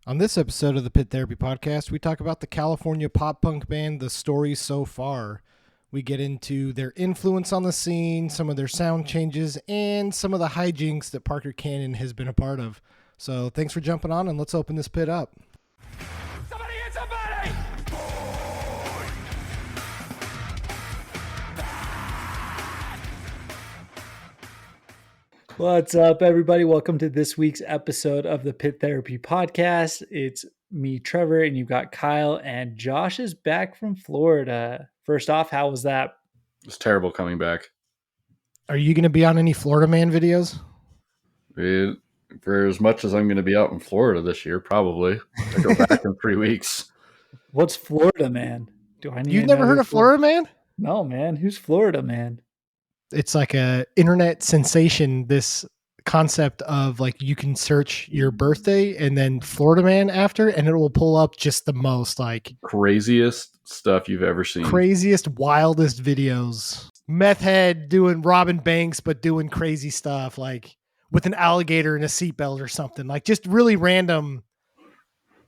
On this episode of the Pit Therapy Podcast, we talk about the California pop punk band The Story So Far. We get into their influence on the scene, some of their sound changes, and some of the hijinks that Parker Cannon has been a part of. So thanks for jumping on, and let's open this pit up. Somebody hit somebody! What's up, everybody? Welcome to this week's episode of the Pit Therapy Podcast. It's me, Trevor, and you've got Kyle, and Josh is back from Florida. First off, how was that? It's terrible coming back. Are you going to be on any Florida Man videos? For as much as I'm going to be out in Florida this year, probably. I go back in 3 weeks. What's Florida Man? Do I need You've to never know heard who of Florida Man? No, man. Who's Florida Man? It's like a internet sensation, this concept of like you can search your birthday and then Florida Man after, and it will pull up just the most like Craziest stuff you've ever seen. craziest, wildest videos. Meth head doing robbing banks, but doing crazy stuff like with an alligator in a seatbelt or something. Like just really random,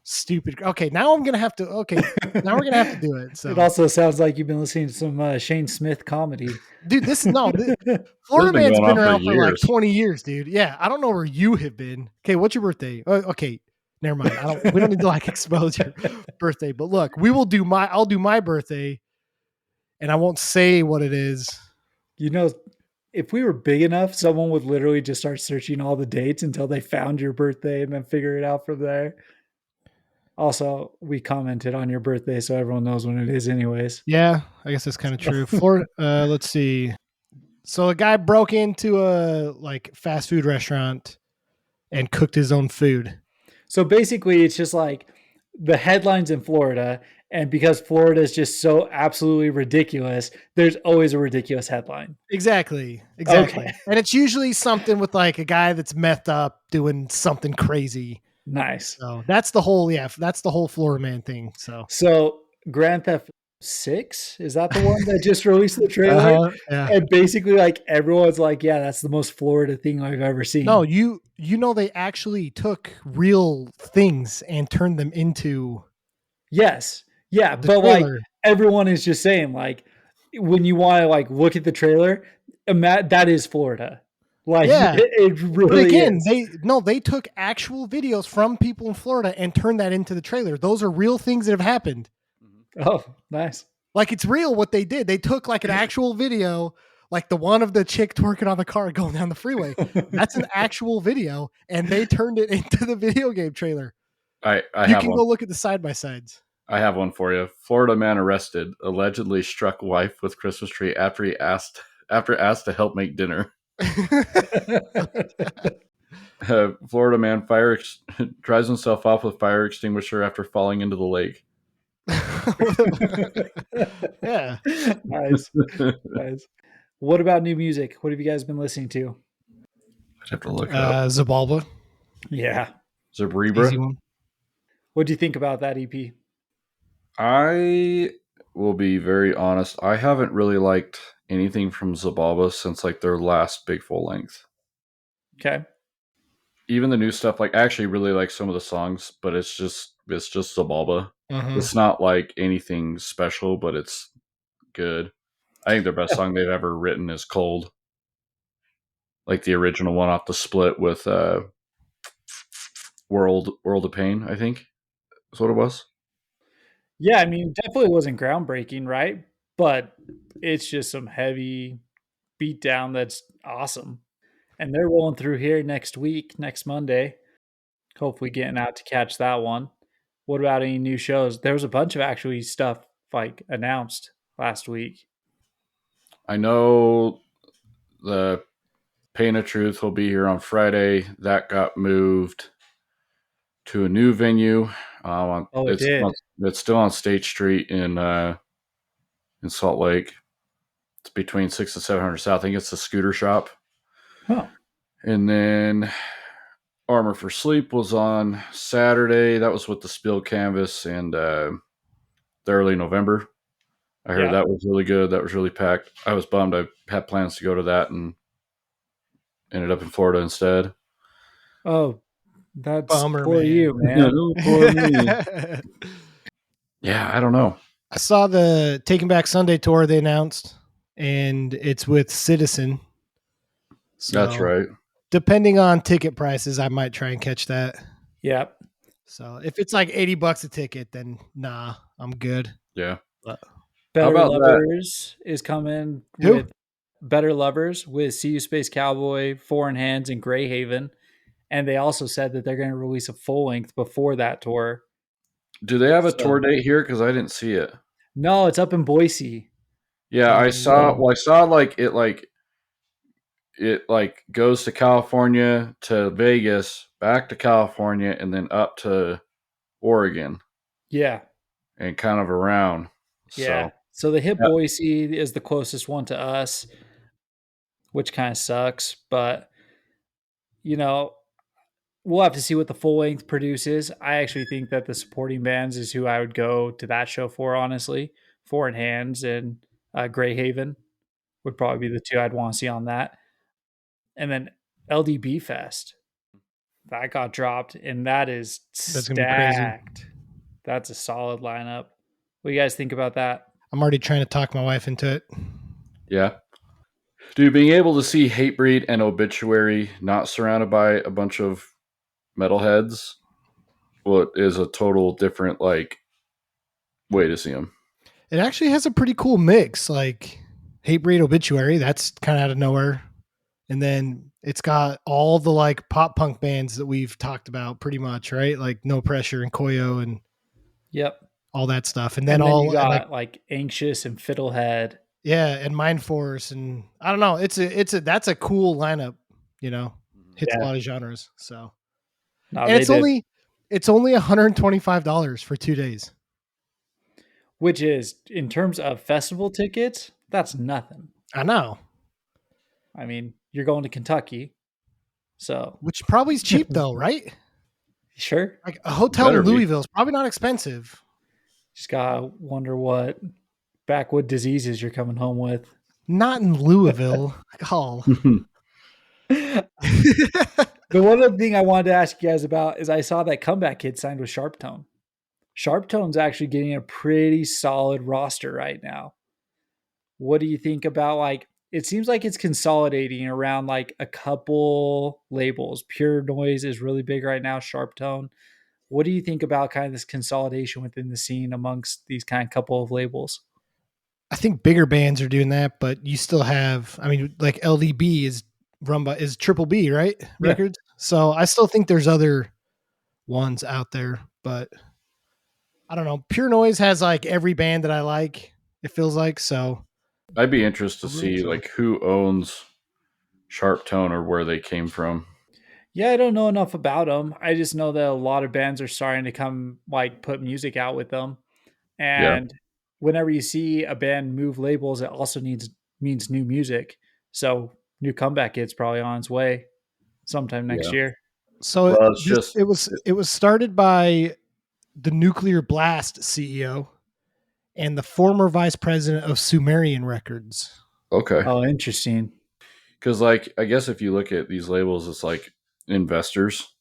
stupid. Okay, now I'm gonna have to. Okay, now we're gonna have to do it. So, It also sounds like you've been listening to some Shane Smith comedy. dude, this is no. Florida This has been Man's going been on for around for like years. 20 years, dude. Yeah, I don't know where you have been. Okay, what's your birthday? Okay, never mind. We don't need to like expose your birthday. But look, I'll do my birthday, and I won't say what it is. You know, if we were big enough, someone would literally just start searching all the dates until they found your birthday and then figure it out from there. Also, we commented on your birthday, so everyone knows when it is anyways. Yeah, I guess that's kind of true. Florida. Let's see. So a guy broke into a like fast food restaurant and cooked his own food. So basically, it's just like the headlines in Florida, and because Florida is just so absolutely ridiculous, there's always a ridiculous headline. Exactly. Okay. And it's usually something with like a guy that's methed up doing something crazy. Nice. So that's the whole Florida Man thing. So Grand Theft 6, is that the one that just released the trailer? Yeah. And basically, like everyone's like, yeah, that's the most Florida thing I've ever seen. No, you know they actually took real things and turned them into Yes. Yeah. the But like trailer. everyone is just saying, like, when you want to like look at the trailer, that is Florida. Like, Yeah. it But really again, is. they took actual videos from people in Florida and turned that into the trailer. Those are real things that have happened. Oh, nice. Like it's real what they did. They took like an actual video, like the one of the chick twerking on the car going down the freeway. That's an actual video, and they turned it into the video game trailer. I You have can one. go look at the side by sides. I have one for you. Florida man arrested, allegedly struck wife with Christmas tree after asked to help make dinner. Florida man dries himself off with fire extinguisher after falling into the lake. Yeah. Nice. Nice. What about new music? What have you guys been listening to? I'd have to look it up. Zabalba. Yeah. Zerbrebra. Easy one. What do you think about that E EP? I will be very honest. I haven't really liked anything from Zabalba since like their last big full length. Okay. Even the new stuff, like I actually really like some of the songs, but it's just Zabalba. Mhm. It's not like anything special, but it's good. I think their best song they've ever written is Cold. Like the original one off the split with World of Pain, I think. That's what it was. Yeah, I mean, definitely wasn't groundbreaking, right? But it's just some heavy beatdown that's awesome. And they're rolling through here next Monday. Hopefully getting out to catch that one. What about any new shows? There was a bunch of actually stuff like announced last week. I know the Pain of Truth will be here on Friday. That got moved to a new venue. It did. It's still on State Street in Salt Lake. It's between 6 and 700 South. I think it's the Scooter Shop. Huh. And then Armor for Sleep was on Saturday. That was with the Spill Canvas and the early November. I heard that was really good. That was really packed. I was bummed. I had plans to go to that and ended up in Florida instead. Oh, That's Bummer, poor man. you, man. Poor me. Yeah, I don't know. I saw the Taking Back Sunday tour they announced, and it's with Citizen. So That's right. depending on ticket prices, I might try and catch that. Yep. So if it's like $80 a ticket, then nah, I'm good. Yeah. But Better about that? Lovers is coming Who? with Better Lovers with See You Space Cowboy, Foreign Hands, and Greyhaven. And they also said that they're going to release a full length before that tour. Do they have a So- tour date here? Because I didn't see it. No, it's up in Boise. Yeah, I saw. Well, I saw it goes to California to Vegas, back to California, and then up to Oregon Yeah. and kind of around. Yeah. So So the hit Yeah. Boise is the closest one to us, which kind of sucks. But, you know, we'll have to see what the full length produces. I actually think that the supporting bands is who I would go to that show for, honestly. Foreign Hands and Greyhaven would probably be the two I'd want to see on that. And then LDB Fest. That got dropped, and that is That's gonna be crazy. stacked. That's a solid lineup. What do you guys think about that? I'm already trying to talk my wife into it. yeah, dude, being able to see Hatebreed and Obituary not surrounded by a bunch of metalheads, what is a total different way to see them. It actually has a pretty cool mix. Like Hatebreed, Obituary, that's kind of out of nowhere. And then it's got all the like pop punk bands that we've talked about pretty much, right? Like No Pressure and Koyo and Yep. all that stuff. And then And then all you got like, like Anxious and Fiddlehead. yeah, and Mind Force, and I don't know. That's a cool lineup, hits a Yeah. lot of genres. So No, and they it's did, only $125 for 2 days. which is in terms of festival tickets, that's nothing. I know. I mean, you're going to Kentucky, so Which probably is cheap though, right? sure. Like a hotel Better in be. Louisville is probably not expensive. Just gotta wonder what backwood diseases you're coming home with. Not in Louisville. Oh. The one other thing I wanted to ask you guys about is I saw that Comeback Kid signed with Sharptone. Sharptone's actually getting a pretty solid roster right now. What do you think about it seems like it's consolidating around like a couple labels. Pure Noise is really big right now, Sharptone. What do you think about kind of this consolidation within the scene amongst these kind of couple of labels? I think bigger bands are doing that, but you still have, I mean, like LDB is run by is Triple B, right? Yeah. Records. So I still think there's other ones out there, but I don't know. Pure Noise has like every band that I like, it feels like. So I'd be interested to Really see cool. who owns Sharptone or where they came from. Yeah, I don't know enough about them. I just know that a lot of bands are starting to come put music out with them. And whenever you see a band move labels, it also means new music. So new Comeback Kid's probably on its way sometime next Yeah. year. So Well, it's it was started by the Nuclear Blast CEO and the former vice president of Sumerian Records. Okay. Oh, interesting. Because, I guess if you look at these labels, it's like investors.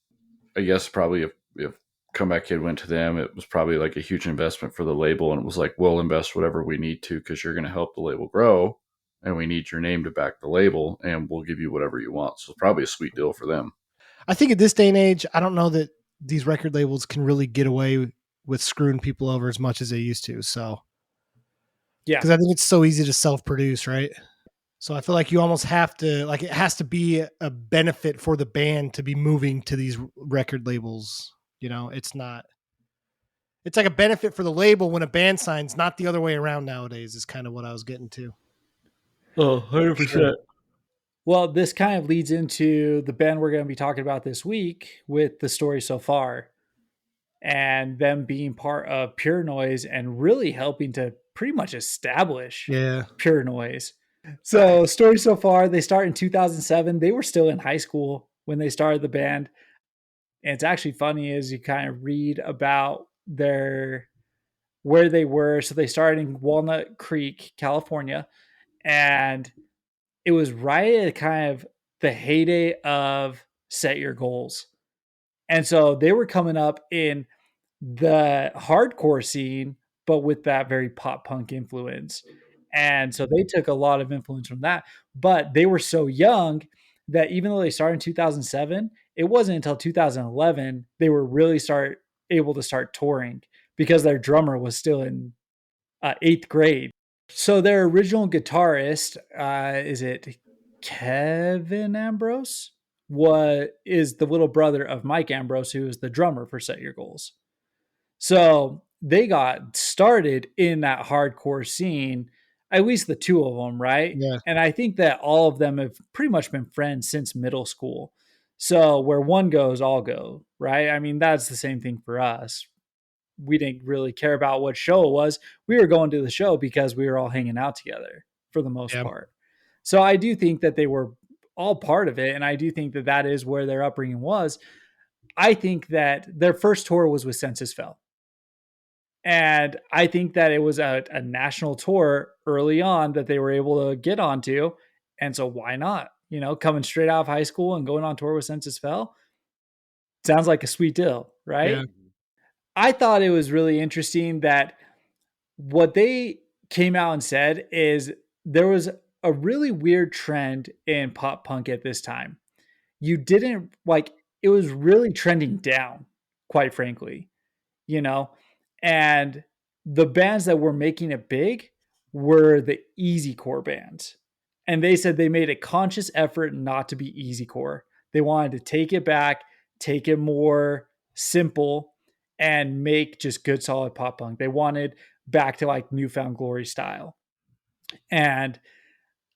I guess probably if Comeback Kid went to them, it was probably like a huge investment for the label. And it was like, we'll invest whatever we need to because you're going to help the label grow. And we need your name to back the label. And we'll give you whatever you want. So it's probably a sweet deal for them. I think at this day and age, I don't know that these record labels can really get away with screwing people over as much as they used to. So, Yeah. because I think it's so easy to self-produce, right? So I feel like you almost have to, like, it has to be a benefit for the band to be moving to these record labels. It's not. It's like a benefit for the label when a band signs, not the other way around nowadays. Is kind of what I was getting to. Oh, 100%. Well, this kind of leads into the band we're going to be talking about this week with The Story So Far and them being part of Pure Noise and really helping to pretty much establish Yeah. Pure Noise. So Story So Far, they start in 2007. They were still in high school when they started the band. And it's actually funny as you kind of read about where they were. So they started in Walnut Creek, California, and it was right at kind of the heyday of Set Your Goals. And so they were coming up in the hardcore scene, but with that very pop punk influence. And so they took a lot of influence from that. But they were so young that even though they started in 2007, it wasn't until 2011 they were really able to start touring because their drummer was still in eighth grade. So their original guitarist, is it Kevin Ambrose? Is the little brother of Mike Ambrose, who is the drummer for Set Your Goals. So they got started in that hardcore scene, at least the two of them, right? Yeah. And I think that all of them have pretty much been friends since middle school. So where one goes, all go, right? I mean, that's the same thing for us. We didn't really care about what show it was. We were going to the show because we were all hanging out together for the most part. So I do think that they were all part of it. And I do think that that is where their upbringing was. I think that their first tour was with Senses Fell. And I think that it was a national tour early on that they were able to get onto. And so why not? You know, coming straight out of high school and going on tour with Senses Fell sounds like a sweet deal, right? Yeah. I thought it was really interesting that what they came out and said is there was a really weird trend in pop punk at this time. You didn't like, it was really trending down, quite frankly, you know, and the bands that were making it big were the easycore bands. And they said they made a conscious effort not to be easycore. They wanted to take it back, take it more simple, and make just good solid pop punk. They wanted back to like New Found Glory style. And,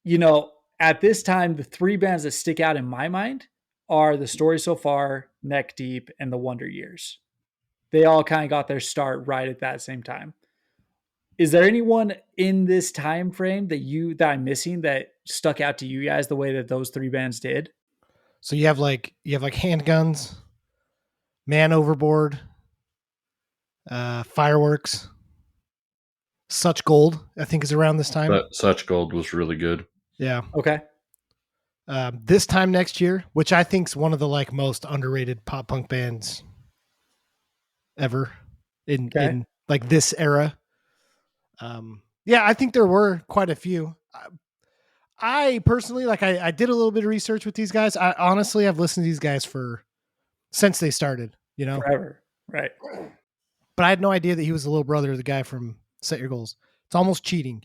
you know, at this time, the three bands that stick out in my mind are The Story So Far, Neck Deep, and The Wonder Years. They all kind of got their start right at that same time. Is there anyone in this time frame that I'm missing that stuck out to you guys the way that those three bands did? So you have like Handguns, Man Overboard, Fireworks, Such Gold, I think is around this time. But Such Gold was really good. Yeah. Okay. This Time Next Year, which I think is one of the like most underrated pop punk bands ever in like this era. Yeah, I think there were quite a few. I personally, like, I did a little bit of research with these guys. I honestly have listened to these guys since they started, you know, forever. Right. But I had no idea that he was the little brother of the guy from Set Your Goals. It's almost cheating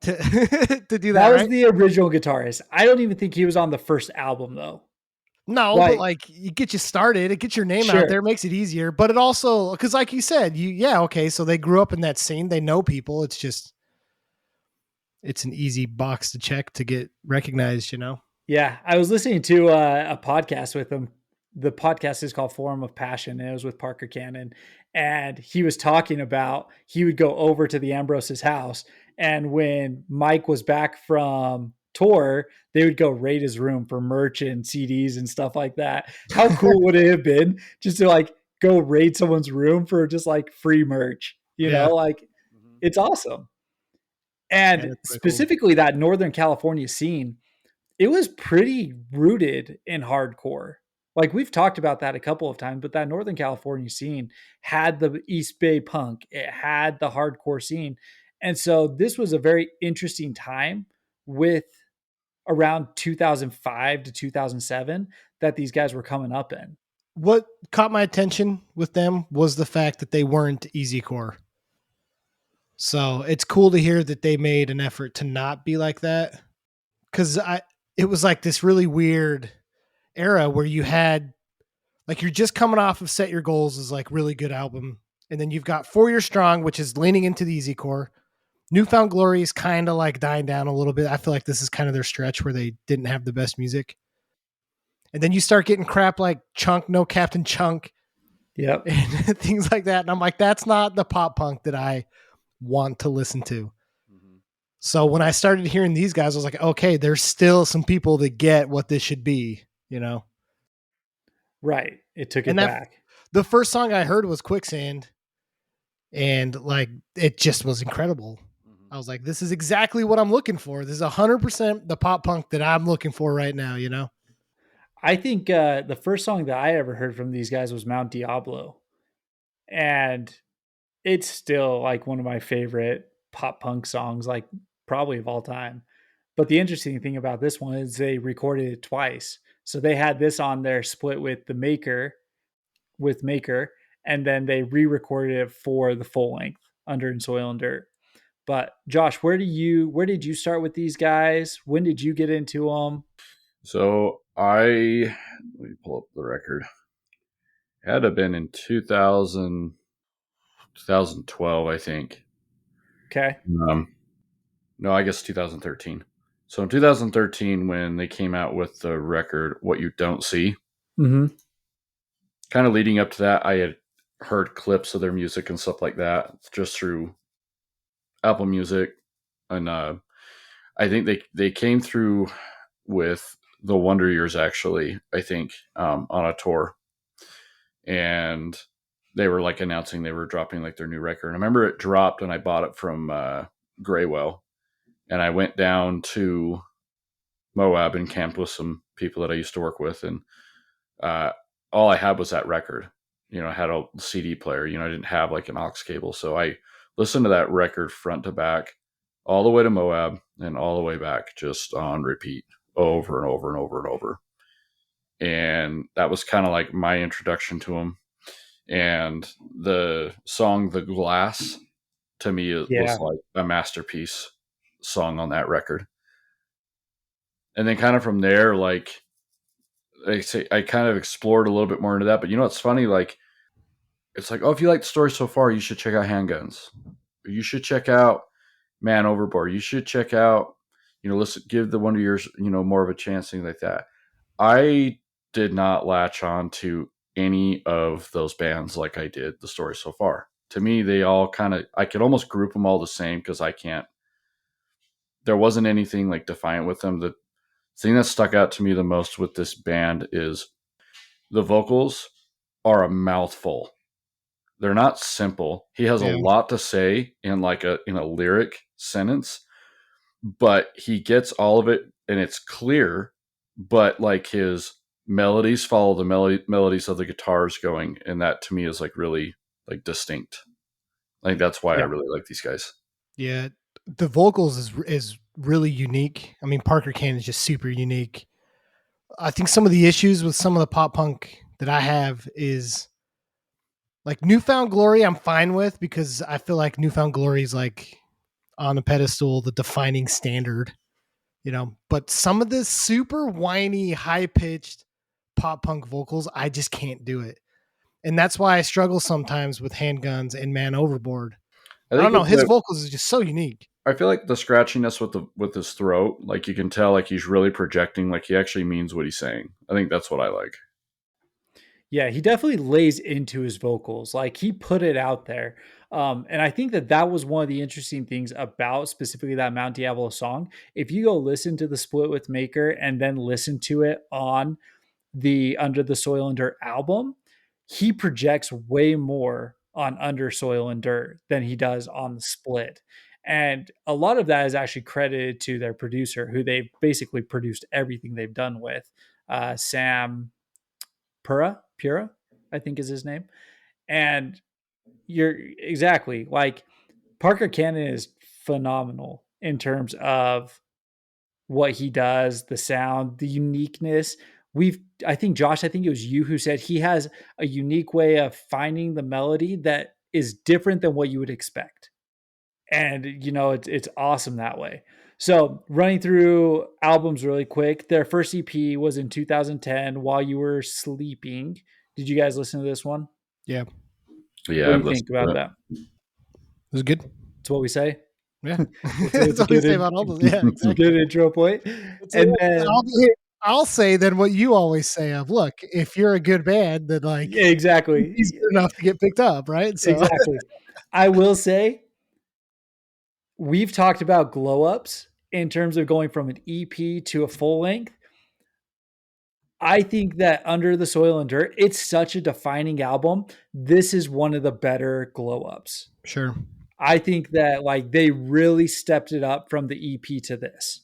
to to do that. That was right? the original guitarist. I don't even think he was on the first album though. No, but like it gets you started, it gets your name out there, makes it easier. But it also, because like you said, okay, so they grew up in that scene, they know people. It's an easy box to check to get recognized, you know? Yeah, I was listening to a podcast with him. The podcast is called Forum of Passion, and it was with Parker Cannon. And he was talking about he would go over to the Ambrose's house, and when Mike was back from tour, they would go raid his room for merch and CDs and stuff like that. How cool would it have been just to like go raid someone's room for just like free merch? You know, like it's awesome. And specifically that Northern California scene, it was pretty rooted in hardcore. Like we've talked about that a couple of times, but that Northern California scene had the East Bay punk, it had the hardcore scene. And so this was a very interesting time with around 2005 to 2007 that these guys were coming up in. What caught my attention with them was the fact that they weren't easycore. So it's cool to hear that they made an effort to not be like that. Cause it was like this really weird era where you had like, you're just coming off of Set Your Goals is like really good album. And then you've got 4 Year Strong, which is leaning into the easycore. New Found Glory is kind of like dying down a little bit. I feel like this is kind of their stretch where they didn't have the best music. And then you start getting crap like Chunk, No Captain Chunk. Yep. And things like that. And I'm like, that's not the pop punk that I want to listen to. Mm-hmm. So when I started hearing these guys, I was like, okay, there's still some people that get what this should be, you know? Right. It took it back. The first song I heard was Quicksand. And like, it just was incredible. I was like, this is exactly what I'm looking for. This is 100% the pop punk that I'm looking for right now, you know? I think the first song that I ever heard from these guys was Mount Diablo. And it's still like one of my favorite pop punk songs, like probably of all time. But the interesting thing about this one is they recorded it twice. So they had this on their split with the Maker, and then they re-recorded it for the full length Under in Soil and Dirt. But Josh, where did you start with these guys? When did you get into them? So let me pull up the record. It had to have been in 2012, I think. Okay. No, I guess 2013. So in 2013, when they came out with the record "What You Don't See," Mm-hmm. kind of leading up to that, I had heard clips of their music and stuff like that just through Apple Music, and I think they came through with the Wonder Years, actually, I think, on a tour, and they were like announcing they were dropping like their new record. And I remember it dropped, and I bought it from Graywell, and I went down to Moab and camped with some people that I used to work with, and all I had was that record. I had a CD player. I didn't have like an aux cable, so I listened to that record front to back, all the way to Moab and all the way back, just on repeat, over and over and over and over. And that was kind of like my introduction to them. And the song "The Glass" to me was like a masterpiece song on that record. And then kind of from there, like I kind of explored a little bit more into that. But it's funny, like it's like, oh, if you like the story so far, you should check out Handguns. You should check out Man Overboard. You should check out, listen, give the Wonder Years, more of a chance, things like that. I did not latch on to any of those bands like I did the story so far. To me, they all I could almost group them all the same because there wasn't anything like defiant with them. The thing that stuck out to me the most with this band is the vocals are a mouthful. They're not simple. He has a lot to say in in a lyric sentence, but he gets all of it and it's clear, but like his melodies follow the melodies of the guitars going, and that to me is like really like distinct. I think that's why I really like these guys. Yeah, the vocals is really unique. I mean, Parker Cannon is just super unique. I think some of the issues with some of the pop punk that I have is like New Found Glory I'm fine with, because I feel like New Found Glory is like on the pedestal, the defining standard, but some of this super whiny, high pitched pop punk vocals, I just can't do it. And that's why I struggle sometimes with Handguns and Man Overboard. I don't know. His vocals is just so unique. I feel like the scratchiness with his throat, like you can tell, like he's really projecting, like he actually means what he's saying. I think that's what I like. Yeah, he definitely lays into his vocals. Like he put it out there. And I think that was one of the interesting things about specifically that Mount Diablo song. If you go listen to the split with Maker and then listen to it on the Under the Soil and Dirt album, he projects way more on Under Soil and Dirt than he does on the split. And a lot of that is actually credited to their producer, who they've basically produced everything they've done with, Sam Pura, I think is his name. And you're exactly like Parker Cannon is phenomenal in terms of what he does, the sound, the uniqueness. I think it was you who said he has a unique way of finding the melody that is different than what you would expect. And it's awesome that way. So running through albums really quick, their first EP was in 2010, While You Were Sleeping. Did you guys listen to this one? Yeah. Yeah. What do you think about that? It was good. That's what we say. Yeah. That's what we say about all those. Yeah, exactly. Good intro point. And then I'll say then what you always say of, look, if you're a good band, then like exactly, it's good enough to get picked up, right? So. Exactly. I will say we've talked about glow ups in terms of going from an EP to a full length. I think that Under the Soil and Dirt, it's such a defining album. This is one of the better glow ups. Sure. I think that like they really stepped it up from the EP to this.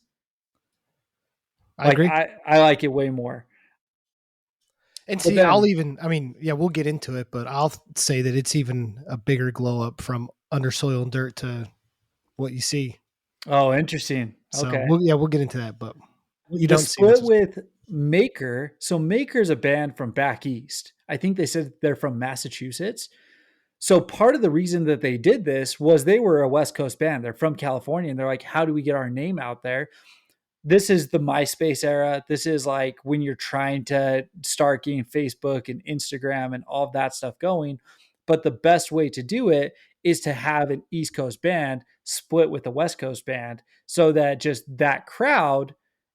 I agree. I like it way more. And But see, then, we'll get into it, but I'll say that it's even a bigger glow up from Under Soil and Dirt to what you see. oh, interesting. So Okay. we'll get into that, but what you The don't see. split with Maker. So Maker's a band from back east. I think they said they're from Massachusetts. So part of the reason that they did this was they were a West Coast band. They're from California, and they're like, how do we get our name out there? This is the MySpace era. This is like when you're trying to start getting Facebook and Instagram and all of that stuff going. But the best way to do it is to have an East Coast band split with a West Coast band so that just that crowd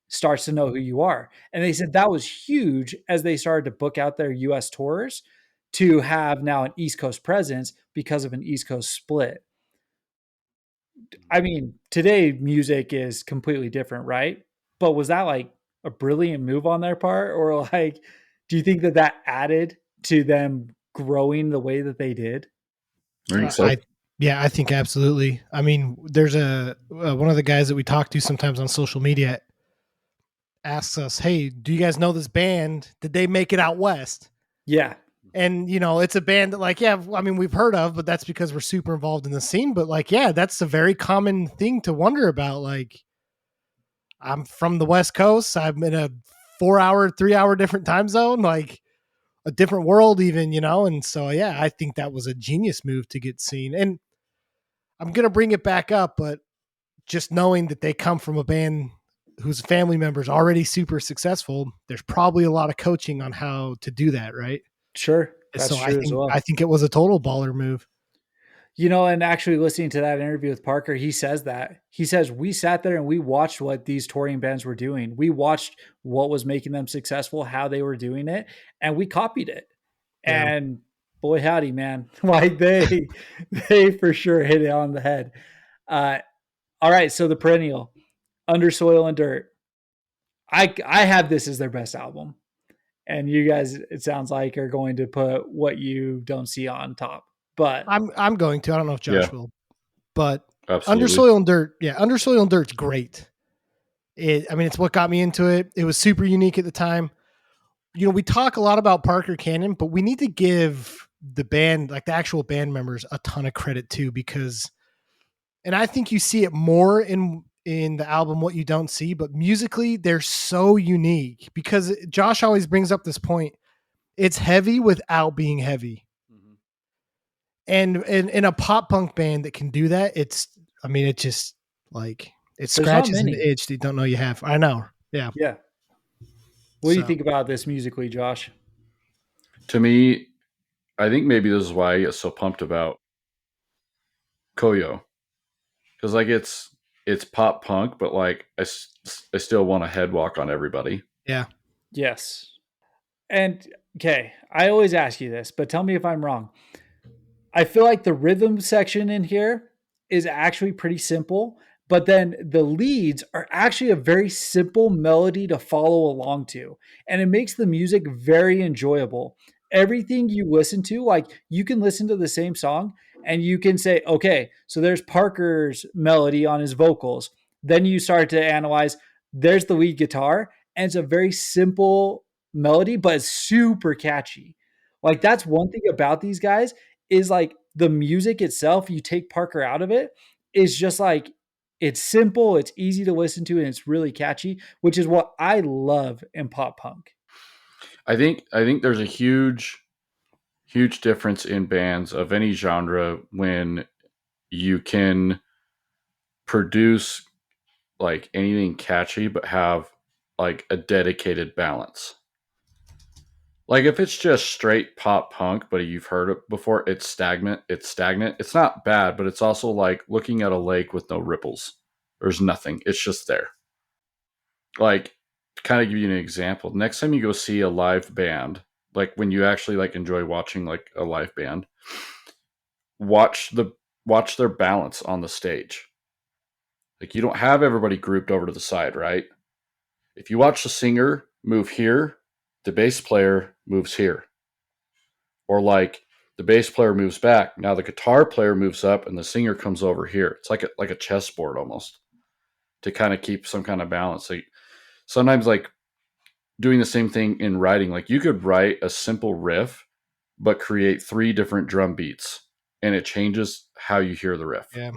starts to know who you are. And they said that was huge as they started to book out their US tours to have now an East Coast presence because of an East Coast split. I mean, today music is completely different, right? But was that like a brilliant move on their part? Or like, do you think that that added to them growing the way that they did? I think so. I think absolutely. I mean, there's one of the guys that we talk to sometimes on social media asks us, "Hey, do you guys know this band? Did they make it out west?" Yeah. And it's a band that we've heard of, but that's because we're super involved in the scene. But that's a very common thing to wonder about. Like, I'm from the West Coast. I'm in a 4-hour, 3-hour different time zone, like a different world even, And so, I think that was a genius move to get seen. And I'm going to bring it back up, but just knowing that they come from a band whose family members already super successful, there's probably a lot of coaching on how to do that. Right. Sure. That's So true as well. I think it was a total baller move. And actually listening to that interview with Parker, he says that. He says, we sat there and we watched what these touring bands were doing. We watched what was making them successful, how they were doing it, and we copied it. Yeah. And boy, howdy, man. Like they for sure hit it on the head. All right. So the perennial, Under Soil and Dirt. I have this as their best album. And you guys, it sounds like, are going to put What You Don't See on top. But I'm going to. I don't know if Josh will. But Absolutely. Under Soil and Dirt, Under Soil and Dirt's great. It's what got me into it. It was super unique at the time. We talk a lot about Parker Cannon, but we need to give the band, like the actual band members, a ton of credit too, because, and I think you see it more in the album What You Don't See, but musically they're so unique because Josh always brings up this point. It's heavy without being heavy. Mm-hmm. And in a pop punk band that can do that, it just like it scratches an itch that you don't know you have. I know. Yeah. Yeah. What do you think about this musically, Josh? To me, I think maybe this is why I get so pumped about Koyo. Because like it's pop punk, but like I still want a head walk on everybody. Yeah. Yes. And okay, I always ask you this, but tell me if I'm wrong. I feel like the rhythm section in here is actually pretty simple, but then the leads are actually a very simple melody to follow along to. And it makes the music very enjoyable. Everything you listen to, like you can listen to the same song and you can say, okay, so there's Parker's melody on his vocals. Then you start to analyze, there's the lead guitar, and it's a very simple melody, but it's super catchy. Like that's one thing about these guys is like the music itself, you take Parker out of it, is just like it's simple, it's easy to listen to, and it's really catchy, which is what I love in pop punk. I think there's a huge difference in bands of any genre when you can produce like anything catchy but have like a dedicated balance. Like if it's just straight pop punk, but you've heard it before, it's stagnant. It's not bad, but it's also like looking at a lake with no ripples. There's nothing. It's just there. Like, to kind of give you an example, next time you go see a live band, like when you actually like enjoy watching like a live band, watch their balance on the stage. Like you don't have everybody grouped over to the side, right? If you watch the singer move here, the bass player moves here. Or like the bass player moves back. Now the guitar player moves up and the singer comes over here. It's like a chessboard almost to kind of keep some kind of balance. Like sometimes like doing the same thing in writing. Like you could write a simple riff, but create 3 different drum beats, and it changes how you hear the riff. Yeah.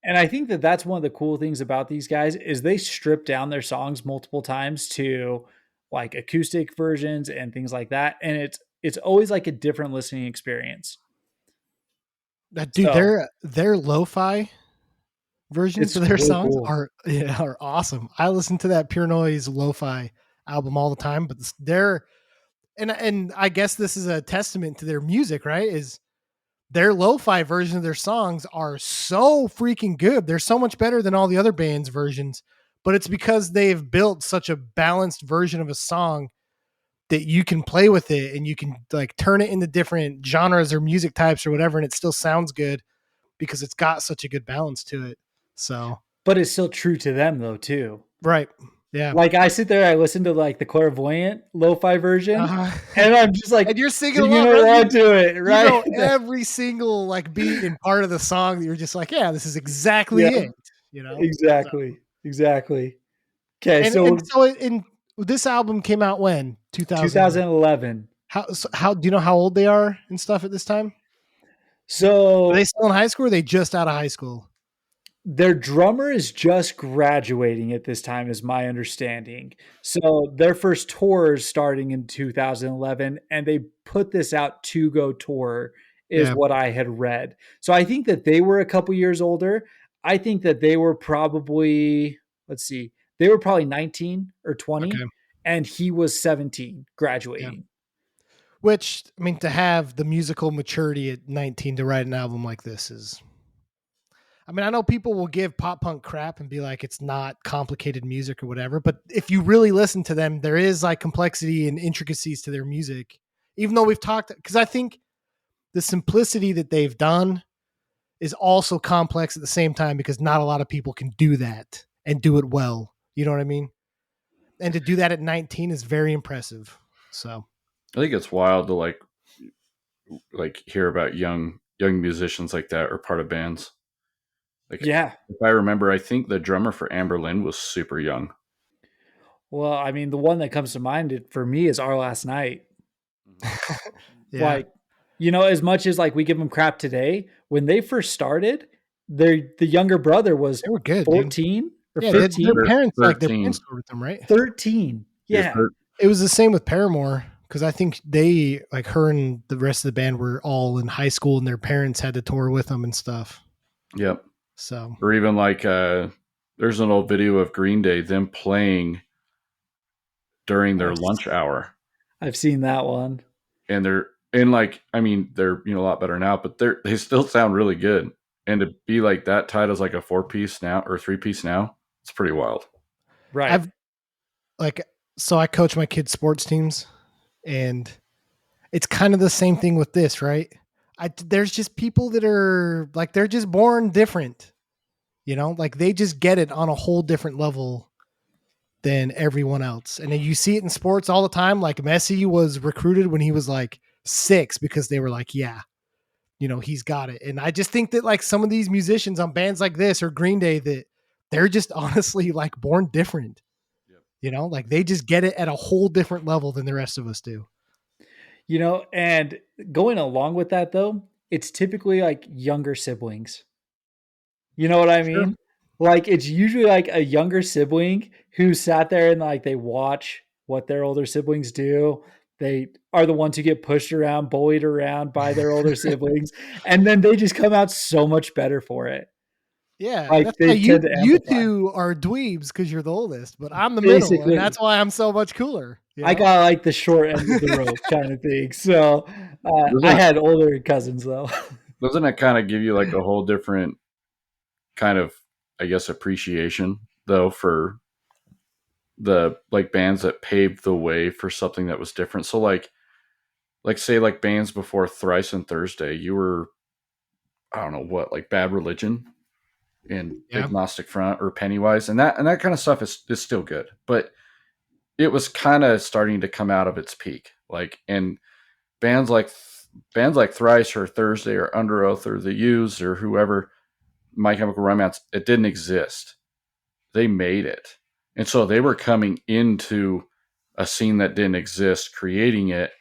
And I think that that's one of the cool things about these guys is they strip down their songs multiple times to like acoustic versions and things like that, and it's always like a different listening experience. Dude, So their lo-fi versions it's of their really songs cool. are awesome. I listen to that Pure Noise lo-fi album all the time, but they're and I guess this is a testament to their music, right? Is their lo-fi version of their songs are so freaking good. They're so much better than all the other bands' versions, but it's because they've built such a balanced version of a song that you can play with it and you can like turn it into different genres or music types or whatever, and it still sounds good because it's got such a good balance to it. So, But it's still true to them though too. right. Yeah. Like I sit there, I listen to like the clairvoyant lo-fi version, Uh-huh. and I'm just like And you're singing singing along, right? along to it, You right? know every single like beat and part of the song that you're just like, yeah, this is exactly Yeah, it. You know? So, exactly. Okay, and so so in this album came out when 2000. 2011. How do you know how old they are and stuff at this time? Are they So still in high school? Or are they just out of high school? their drummer is just graduating at this time, is my understanding. So their first tour is starting in 2011, and they put this out to go tour, is Yeah. what I had read. So I think that they were a couple years older. I think that they were probably, let's see, they were probably 19 or 20, Okay. and he was 17 Yeah. graduating. Which, I mean, to have the musical maturity at 19 to write an album like this is, I mean, I know people will give pop punk crap and be like, it's not complicated music or whatever. But if you really listen to them, there is like complexity and intricacies to their music, even though we've talked, because I think the simplicity that they've done is also complex at the same time because not a lot of people can do that and do it well. You know what I mean? And to do that at 19 is very impressive. So, I think it's wild to like hear about young musicians like that or part of bands. Like Yeah. if I remember, I think the drummer for Amber Lynn was super young. Well, I mean, the one that comes to mind for me is Our Last Night. yeah. Like, you know, as much as like we give them crap today, when they first started, the younger brother was They were good, dude. 14 or Yeah, 15. their parents, like their 13. parents toured with them, right? 13. Yeah. It was the same with Paramore because I think they, like her and the rest of the band, were all in high school and their parents had to tour with them and stuff. Yep. So, Or even like there's an old video of Green Day them playing during their Nice. lunch hour, I've seen that one. and I mean they're a lot better now, but they still sound really good. And to be like that tight as like a 4-piece now or 3-piece now, it's pretty wild. Right. so I coach my kids' sports teams, and it's kind of the same thing with this, right? There's just people that are like, they're just born different, you know, like they just get it on a whole different level than everyone else. And then you see it in sports all the time. Like Messi was recruited when he was like 6 because they were like, yeah, you know, he's got it. And I just think that like some of these musicians on bands like this or Green Day, that they're just honestly like born different, you know, like they just get it at a whole different level than the rest of us do. You know, and going along with that though, it's typically like younger siblings. You know what I Sure. mean? Like it's usually like a younger sibling who sat there and like they watch what their older siblings do. They are the ones who get pushed around, bullied around by their older siblings, and then they just come out so much better for it. Yeah, Like that's why they tend to you amplify. two are dweebs because you're the oldest, but I'm the middle, Basically, and that's why I'm so much cooler. You I know? got like the short end of the rope kind of thing. So I Doesn't had older cousins though. doesn't it kind of give you like a whole different kind of, I guess, appreciation though for the like bands that paved the way for something that was different? So like say like bands before Thrice and Thursday, you were, I don't know what, like Bad Religion and Yeah. Agnostic Front or Pennywise, and that kind of stuff is still good, but it was kind of starting to come out of its peak. Like, and bands like Thrice or Thursday or Under Oath or The Used or whoever, My Chemical Romance, it didn't exist. They made it, and so they were coming into a scene that didn't exist, creating it,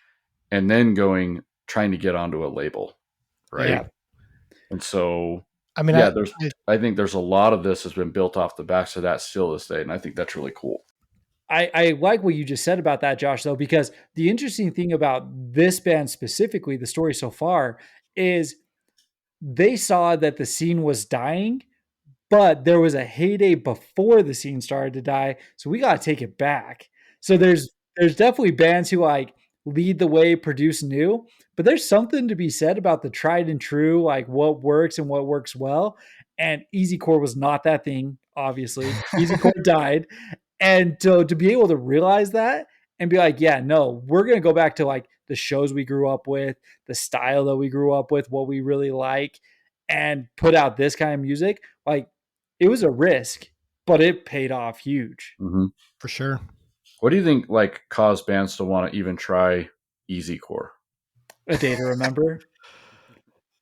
and then trying to get onto a label, right? Yeah. And so, I mean, yeah, I think there's a lot of this has been built off the backs of that still this day, and I think that's really cool. I like what you just said about that, Josh, though, because the interesting thing about this band specifically, the story so far, is they saw that the scene was dying, but there was a heyday before the scene started to die. So we got to take it back. So there's definitely bands who like lead the way, produce new, but there's something to be said about the tried and true, like what works and what works well. And Easycore was not that thing, obviously. Easycore died. And to be able to realize that and be like, yeah, no, we're going to go back to like the shows we grew up with, the style that we grew up with, what we really like, and put out this kind of music. Like, it was a risk, but it paid off huge. Mm-hmm. For sure. What do you think like caused bands to want to even try Easycore? A Day to Remember.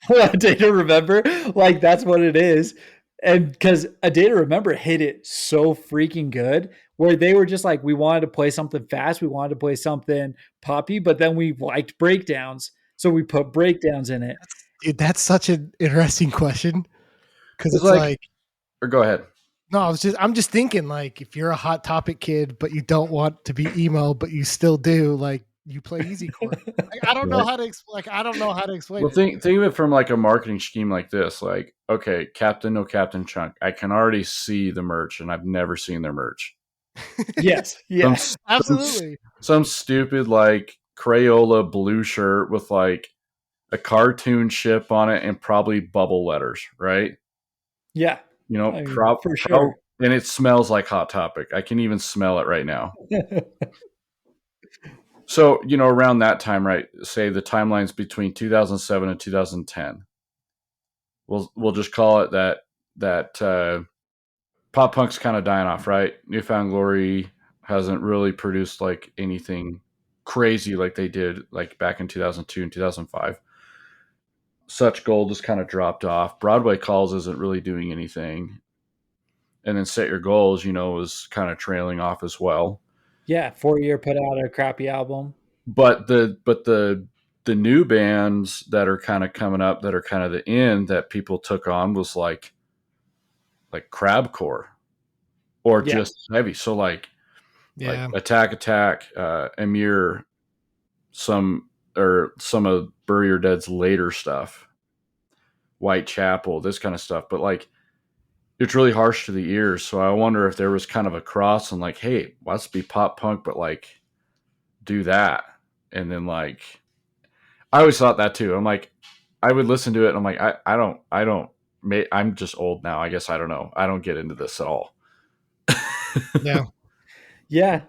A Day to Remember. Like, that's what it is. And because A Day to Remember hit it so freaking good, where they were just like, we wanted to play something fast, we wanted to play something poppy, but then we liked breakdowns, so we put breakdowns in it. Dude, that's such an interesting question, because it's like, or go ahead. No, I'm just thinking, like, if you're a Hot Topic kid, but you don't want to be emo, but you still do, like, you play Easycore. Like, I don't know how to explain. Like, I don't know how to explain. Well, think of it from like a marketing scheme like this. Like, okay, Captain, no Captain Chunk. I can already see the merch, and I've never seen their merch. Yes, yes, absolutely. Some stupid like Crayola blue shirt with like a cartoon ship on it and probably bubble letters, right? Yeah, you know, I mean, for sure. And it smells like Hot Topic. I can even smell it right now. So, you know, around that time, right? Say the timelines between 2007 and 2010. We'll just call it that pop punk's kind of dying off, right? New Found Glory hasn't really produced like anything crazy like they did like back in 2002 and 2005. Such Gold has kind of dropped off. Broadway Calls isn't really doing anything. And then Set Your Goals, you know, is kind of trailing off as well. Yeah, 4 Year put out a crappy album. But the new bands that are kind of coming up that are kind of the end that people took on was like crabcore or just heavy. So like Attack, Emir, some of Bury Your Dead's later stuff, Whitechapel, this kind of stuff. But like, it's really harsh to the ears. So I wonder if there was kind of a cross and like, hey, let's be pop punk, but like do that. And then like, I always thought that too. I'm like, I would listen to it and I'm like, I'm just old now. I guess I don't know. I don't get into this at all. Yeah. Yeah.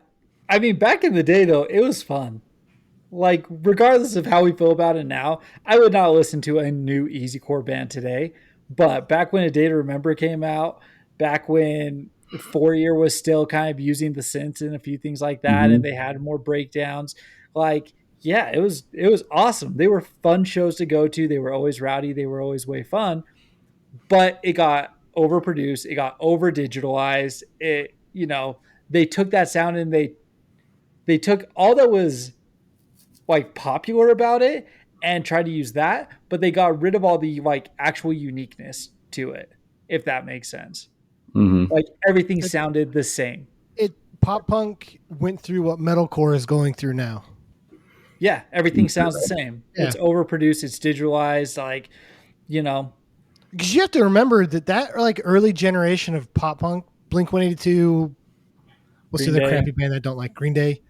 I mean, back in the day though, it was fun. Like, regardless of how we feel about it now, I would not listen to a new Easycore band today. But back when A Day to Remember came out, back when 4 Year was still kind of using the synths and a few things like that, and they had more breakdowns, like, yeah, it was awesome. They were fun shows to go to. They were always rowdy. They were always way fun. But it got overproduced. It got over digitalized. It, you know, they took that sound and they took all that was like popular about it and tried to use that, but they got rid of all the like actual uniqueness to it, if that makes sense. Like everything sounded the same. Pop punk went through what metalcore is going through now. Yeah, everything sounds the same. Yeah. It's overproduced, it's digitalized, like, you know. Because you have to remember that like early generation of pop punk, Blink-182, what's the other crappy band I don't like? Green Day,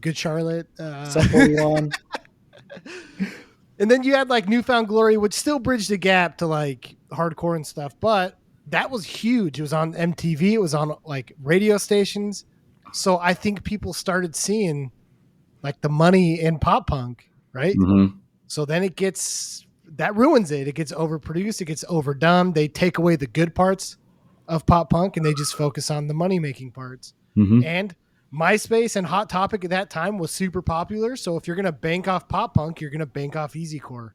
Good Charlotte, Sum 41. And then you had like New Found Glory, which still bridged the gap to like hardcore and stuff, but that was huge. It was on MTV. It was on like radio stations. So I think people started seeing like the money in pop punk, right? So then that ruins it. It gets overproduced. It gets overdone. They take away the good parts of pop punk and they just focus on the money making parts. And MySpace and Hot Topic at that time was super popular. So if you're going to bank off pop punk, you're going to bank off Easycore,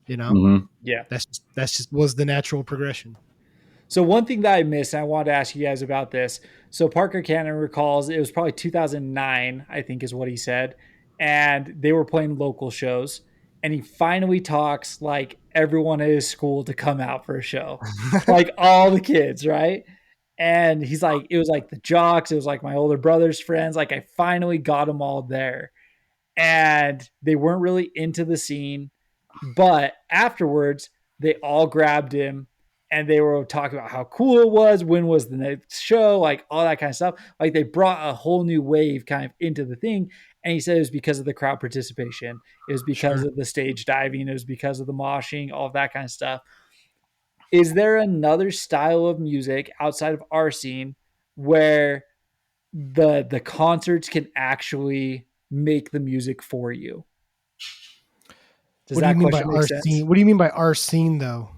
you know? Yeah. That's just was the natural progression. So one thing that I missed, and I wanted to ask you guys about this. So Parker Cannon recalls it was probably 2009, I think is what he said, and they were playing local shows. And he finally talks like everyone at his school to come out for a show, like all the kids, right? And he's like, it was like the jocks, it was like my older brother's friends. Like I finally got them all there, and they weren't really into the scene, but afterwards they all grabbed him and they were talking about how cool it was, when was the next show, like all that kind of stuff. Like they brought a whole new wave kind of into the thing. And he said it was because of the crowd participation. It was because of the stage diving. It was because of the moshing, all of that kind of stuff. Is there another style of music outside of our scene where the concerts can actually make the music for you? Does What do you that mean by question make our sense? scene? What do you mean by our scene, though?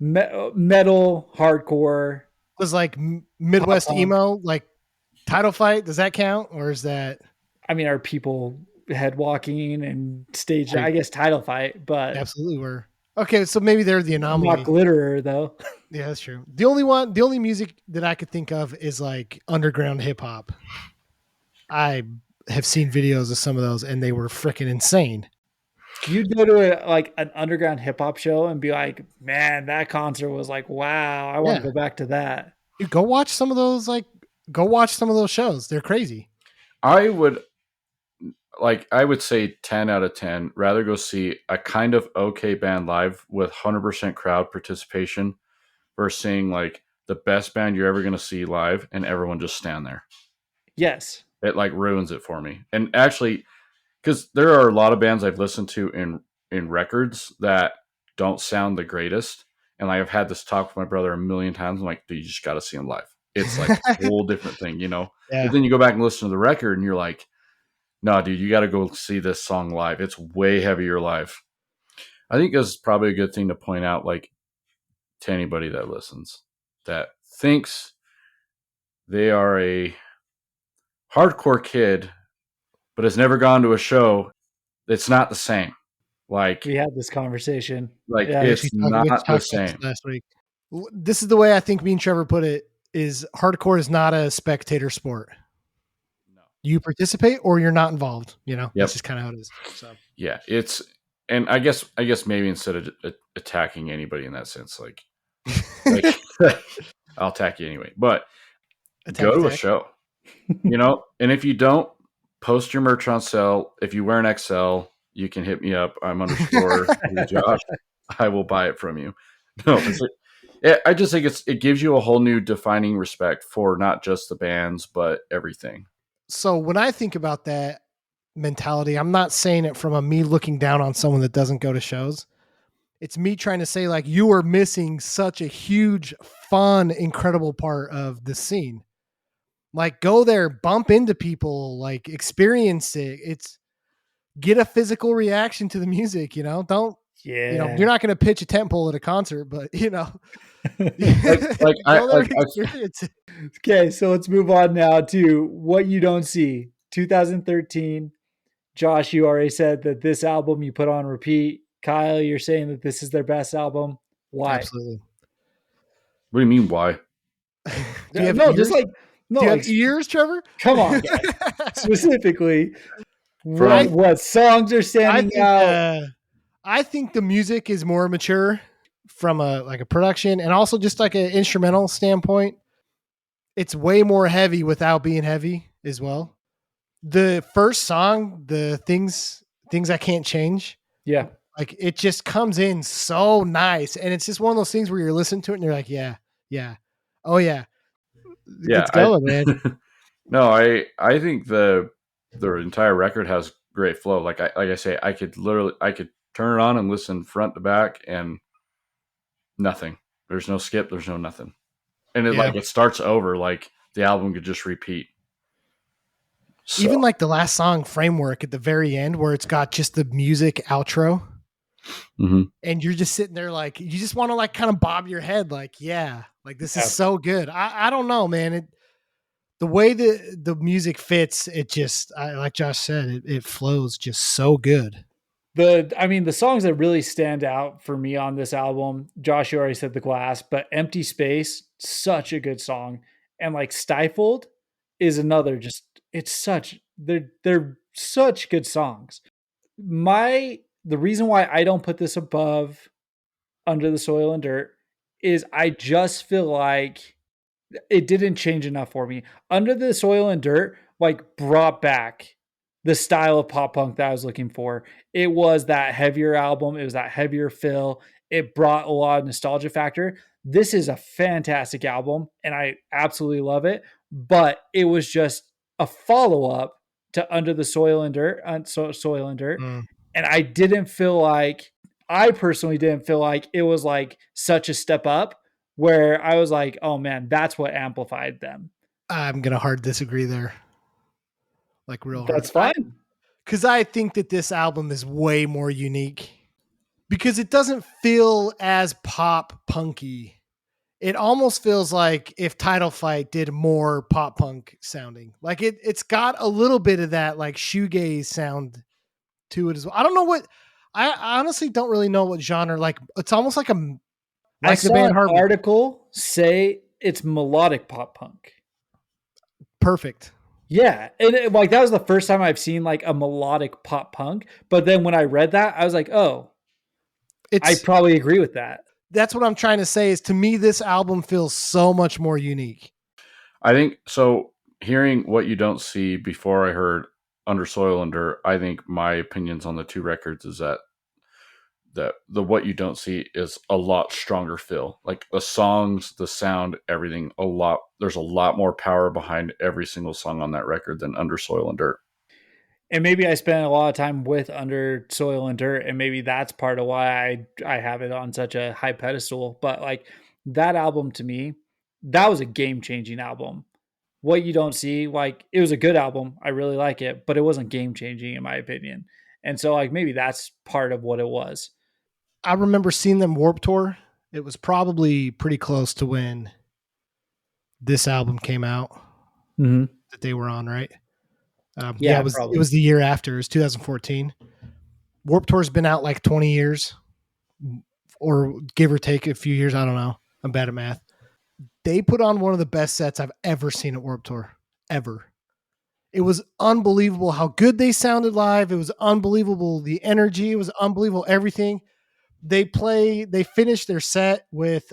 Metal, hardcore. Was like Midwest Pop punk. emo, like Title Fight? Does that count, or is that? I mean, are people head walking and stage? I guess Title Fight, but Absolutely were. Okay, so maybe they're the anomaly. not Glitterer though. Yeah, that's true. The only music that I could think of is like underground hip hop. I have seen videos of some of those, and they were freaking insane. You'd go to like an underground hip hop show and be like, "Man, that concert was like, wow, I want to go back to that." Dude, go watch some of those. Go watch some of those shows. They're crazy. I would say 10 out of 10 rather go see a kind of okay band live with 100% crowd participation versus seeing like the best band you're ever going to see live and everyone just stand there. Yes. It like ruins it for me. And actually, because there are a lot of bands I've listened to in records that don't sound the greatest. And I've had this talk with my brother a million times. I'm like, dude, you just got to see them live. It's like a whole different thing, you know? Yeah. But then you go back and listen to the record and you're like, no, dude, you got to go see this song live. It's way heavier live. I think this is probably a good thing to point out, like, to anybody that listens, that thinks they are a hardcore kid, but has never gone to a show. It's not the same. Like, We had this conversation. like Yeah, it's We not talked the about this same. last week. This is the way I think me and Trevor put it: is hardcore is not a spectator sport. No. You participate or you're not involved. You know, Yep. that's just kind of how it is. So Yeah, it's, and I guess maybe instead of attacking anybody in that sense, like I'll attack you anyway. But go to a show, you know. And if you don't, post your merch on sale. If you wear an XL, you can hit me up. I'm underscore Josh. I will buy it from you. No, I just think it gives you a whole new defining respect for not just the bands but everything. So when I think about that mentality, I'm not saying it from a me looking down on someone that doesn't go to shows. It's me trying to say, like, you are missing such a huge, fun, incredible part of the scene. Like, go there, bump into people, like, experience it. It's get a physical reaction to the music, you know? Don't, yeah. you know, you're not going to pitch a tent pole at a concert, but, you know, experience it. Okay, so let's move on now to what you don't see. 2013. Josh, you already said that this album you put on repeat. Kyle, you're saying that this is their best album. Why? Absolutely. What do you mean, why? Do you have ears, Trevor? Come on, guys. Specifically, what songs are standing out? I think the music is more mature from a production and also just like an instrumental standpoint. It's way more heavy without being heavy as well. The first song, the things I can't change. Yeah. Like it just comes in so nice. And it's just one of those things where you're listening to it and you're like, yeah. Oh yeah. It's going, man. No, I think the entire record has great flow. Like I say, I could turn it on and listen front to back and nothing. There's no skip, there's no nothing. And it starts over, like the album could just repeat. So. Even like the last song, Framework, at the very end, where it's got just the music outro, and you're just sitting there like you just want to like kind of bob your head, like like this is so good. I don't know, man. The way the music fits, it just like Josh said, it flows just so good. The songs that really stand out for me on this album, Josh, you already said The Glass, but Empty Space, such a good song. And like Stifled is another they're such good songs. The reason why I don't put this above Under the Soil and Dirt is I just feel like it didn't change enough for me. Under the Soil and Dirt like brought back the style of pop punk that I was looking for. It was that heavier album. It was that heavier feel. It brought a lot of nostalgia factor. This is a fantastic album and I absolutely love it, but it was just a follow-up to Under the Soil and Dirt, Soil and Dirt. And I personally didn't feel like it was like such a step up where I was like, oh man, that's what amplified them. I'm going to hard disagree there. Like real hard. That's fine. Because I think that this album is way more unique because it doesn't feel as pop punky. It almost feels like if Title Fight did more pop punk sounding. Like it's got a little bit of that like shoegaze sound to it as well. I don't know what I honestly don't really know what genre. Like it's almost like I saw an article say it's melodic pop punk. Perfect. Yeah, and like that was the first time I've seen like a melodic pop punk. But then when I read that, I was like, oh, I probably agree with that. That's what I'm trying to say. Is to me, this album feels so much more unique. I think so. Hearing What You Don't See before I heard Under Soil and Dirt, I think my opinions on the two records is that the What You Don't See is a lot stronger feel. Like the songs, the sound, everything, there's a lot more power behind every single song on that record than Under Soil and Dirt. And maybe I spent a lot of time with Under Soil and Dirt, and maybe that's part of why I have it on such a high pedestal. But like that album to me, that was a game-changing album. What You Don't See, like it was a good album. I really like it, but it wasn't game-changing in my opinion. And so like maybe that's part of what it was. I remember seeing them Warped Tour. It was probably pretty close to when this album came out that they were on, right? It was the year after. It was 2014. Warped Tour's been out like 20 years or give or take a few years. I don't know. I'm bad at math. They put on one of the best sets I've ever seen at Warped Tour, ever. It was unbelievable how good they sounded live. It was unbelievable. The energy, it was unbelievable. Everything. They finish their set with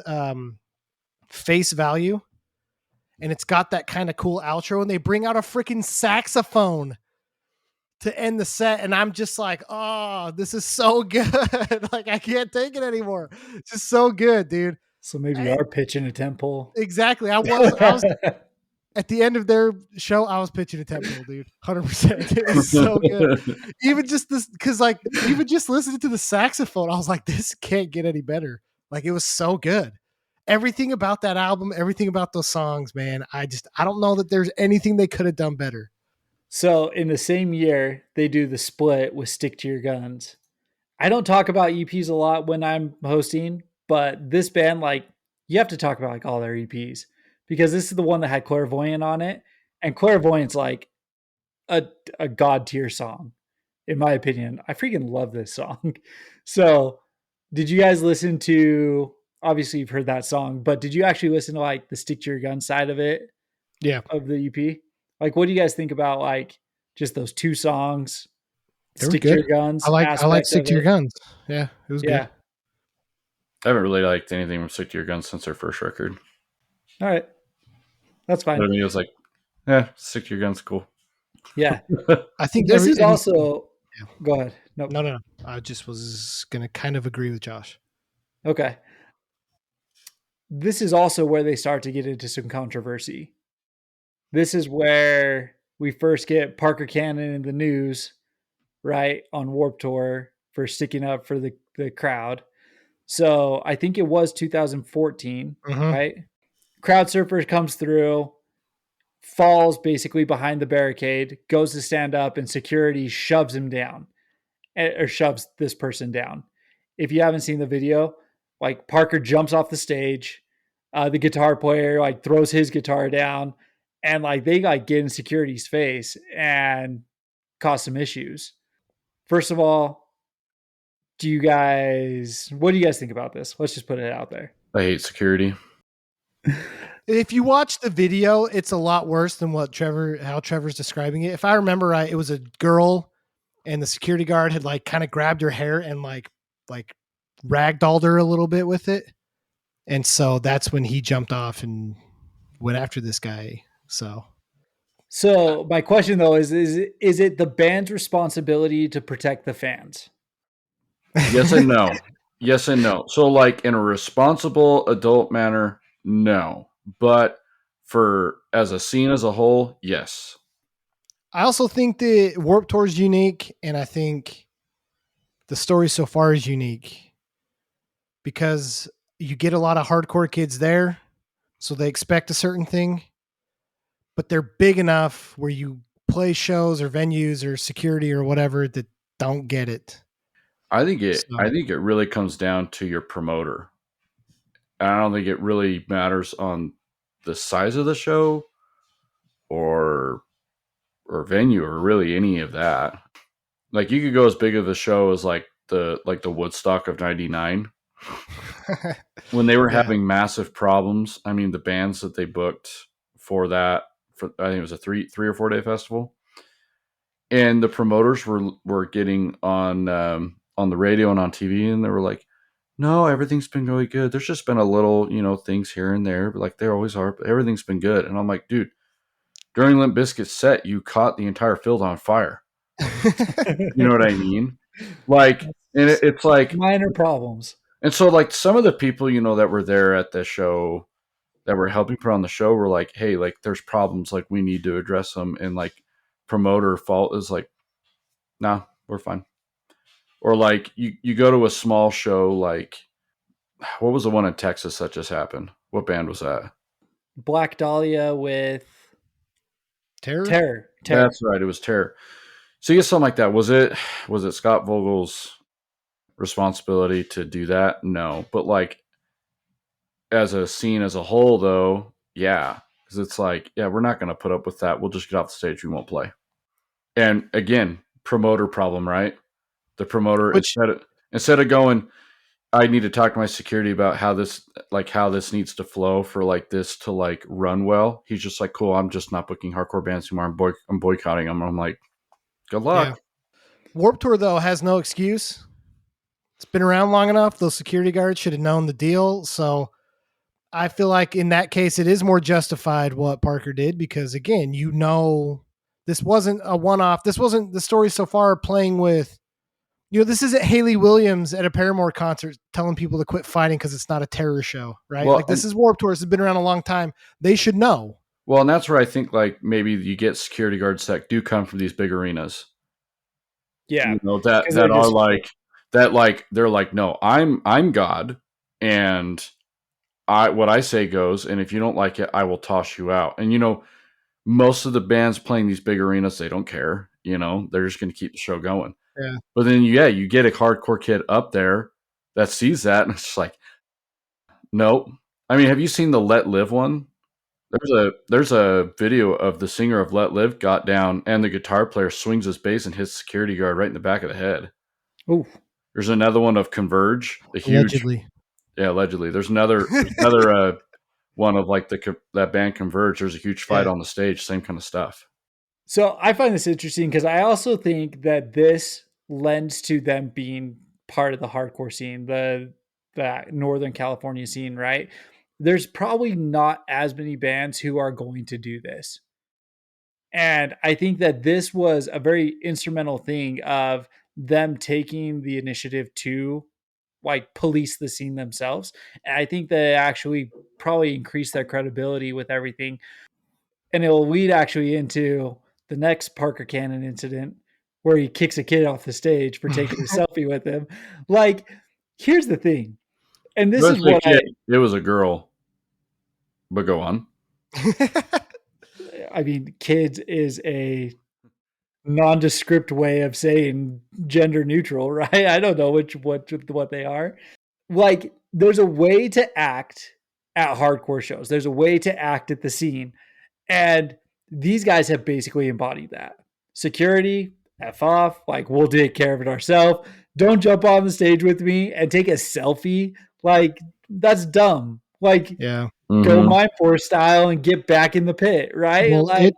Face Value, and it's got that kind of cool outro, and they bring out a freaking saxophone to end the set, and I'm just like, oh, this is so good. Like, I can't take it anymore. It's just so good, dude. So maybe you are pitching a temple. Exactly. I was at the end of their show, I was pitching a temple, dude. 100%. It was so good. Even just this, because like even just listening to the saxophone, I was like, this can't get any better. Like it was so good. Everything about that album, everything about those songs, man. I don't know that there's anything they could have done better. So in the same year, they do the split with Stick to Your Guns. I don't talk about EPs a lot when I'm hosting, but this band, like, you have to talk about like all their EPs. Because this is the one that had Clairvoyant on it. And Clairvoyant's like a god tier song, in my opinion. I freaking love this song. So did you guys listen to, obviously you've heard that song, but did you actually listen to like the Stick to Your Gun side of it? Yeah. Of the EP? Like, what do you guys think about like just those two songs? Stick to Your Guns. I like Stick to Your Guns. Yeah, it was good. I haven't really liked anything from Stick to Your Guns since their first record. All right. That's fine. But I mean, it was like, Stick to Your Guns, cool. Yeah. I think this is also... Yeah. Go ahead. Nope. No. I just was going to kind of agree with Josh. Okay. This is also where they start to get into some controversy. This is where we first get Parker Cannon in the news, right, on Warped Tour for sticking up for the crowd. So I think it was 2014, right? Crowd surfer comes through, falls basically behind the barricade, goes to stand up, and security shoves him down, or shoves this person down. If you haven't seen the video, like Parker jumps off the stage, the guitar player like throws his guitar down, and like they like get in security's face and cause some issues. First of all, what do you guys think about this? Let's just put it out there. I hate security. If you watch the video, it's a lot worse than how Trevor's describing it. If I remember right, it was a girl and the security guard had like kind of grabbed her hair and like ragdolled her a little bit with it. And so that's when he jumped off and went after this guy. So my question though is it the band's responsibility to protect the fans? Yes and no. Yes and no. So like in a responsible adult manner, no. But as a scene as a whole, yes. I also think that Warped Tour is unique, and I think the story so far is unique because you get a lot of hardcore kids there, so they expect a certain thing, but they're big enough where you play shows or venues or security or whatever that don't get it. I think it really comes down to your promoter. I don't think it really matters on the size of the show or venue or really any of that. Like you could go as big of a show as like the Woodstock of '99 when they were having massive problems. I mean, the bands that they booked for that, I think it was a 3 or 4 day festival, and the promoters were getting on the radio and on TV, and they were like, no, everything's been really good. There's just been a little, things here and there, but like there always are, but everything's been good. And I'm like, dude, during Limp Bizkit's set, you caught the entire field on fire. You know what I mean? Like, and it's like minor problems. And so like some of the people, that were there at the show that were helping put on the show were like, hey, like there's problems, like we need to address them. And like promoter fault is like, nah, we're fine. Or like you go to a small show, like what was the one in Texas that just happened? What band was that? Black Dahlia with Terror. That's right. It was Terror. So you get something like that. Was it Scott Vogel's responsibility to do that? No. But like as a scene as a whole though, yeah. Because it's like, yeah, we're not going to put up with that. We'll just get off the stage. We won't play. And again, promoter problem, right? The promoter, instead of going, I need to talk to my security about how this needs to flow for like this to like run well. He's just like, cool, I'm just not booking hardcore bands anymore. I'm boycotting them. I'm like, good luck. Yeah. Warped Tour though has no excuse. It's been around long enough. Those security guards should have known the deal. So I feel like in that case, it is more justified what Parker did because again, this wasn't a one-off. This wasn't the story so far playing with, this isn't Hayley Williams at a Paramore concert telling people to quit fighting because it's not a terror show, right? Well, like this is Warped Tour. This has been around a long time. They should know. Well, and that's where I think like maybe you get security guards that do come from these big arenas. Yeah. That are like that, like they're like, no, I'm God, and what I say goes, and if you don't like it, I will toss you out. And most of the bands playing these big arenas, they don't care. They're just going to keep the show going. Yeah. But then, you get a hardcore kid up there that sees that, and it's just like, nope. I mean, have you seen the Let Live one? There's a video of the singer of Let Live got down, and the guitar player swings his bass and hits security guard right in the back of the head. Ooh. There's another one of Converge, the huge. Allegedly. Yeah, allegedly. There's another one of like that band Converge. There's a huge fight on the stage, same kind of stuff. So I find this interesting because I also think that this lends to them being part of the hardcore scene, the Northern California scene, right? There's probably not as many bands who are going to do this. And I think that this was a very instrumental thing of them taking the initiative to like police the scene themselves. And I think that it actually probably increased their credibility with everything. And it will lead actually into the next Parker Cannon incident where he kicks a kid off the stage for taking a selfie with him. Like, here's the thing. And this is what it was a girl. But go on. I mean, kids is a nondescript way of saying gender neutral, right? I don't know what they are. Like, there's a way to act at hardcore shows. There's a way to act at the scene. And these guys have basically embodied that. Security, F off, like we'll take care of it ourselves. don't jump on the stage with me and take a selfie. Like, that's dumb. Like, Yeah. go Mhm. Mind Force style and get back in the pit, right? Well, Like,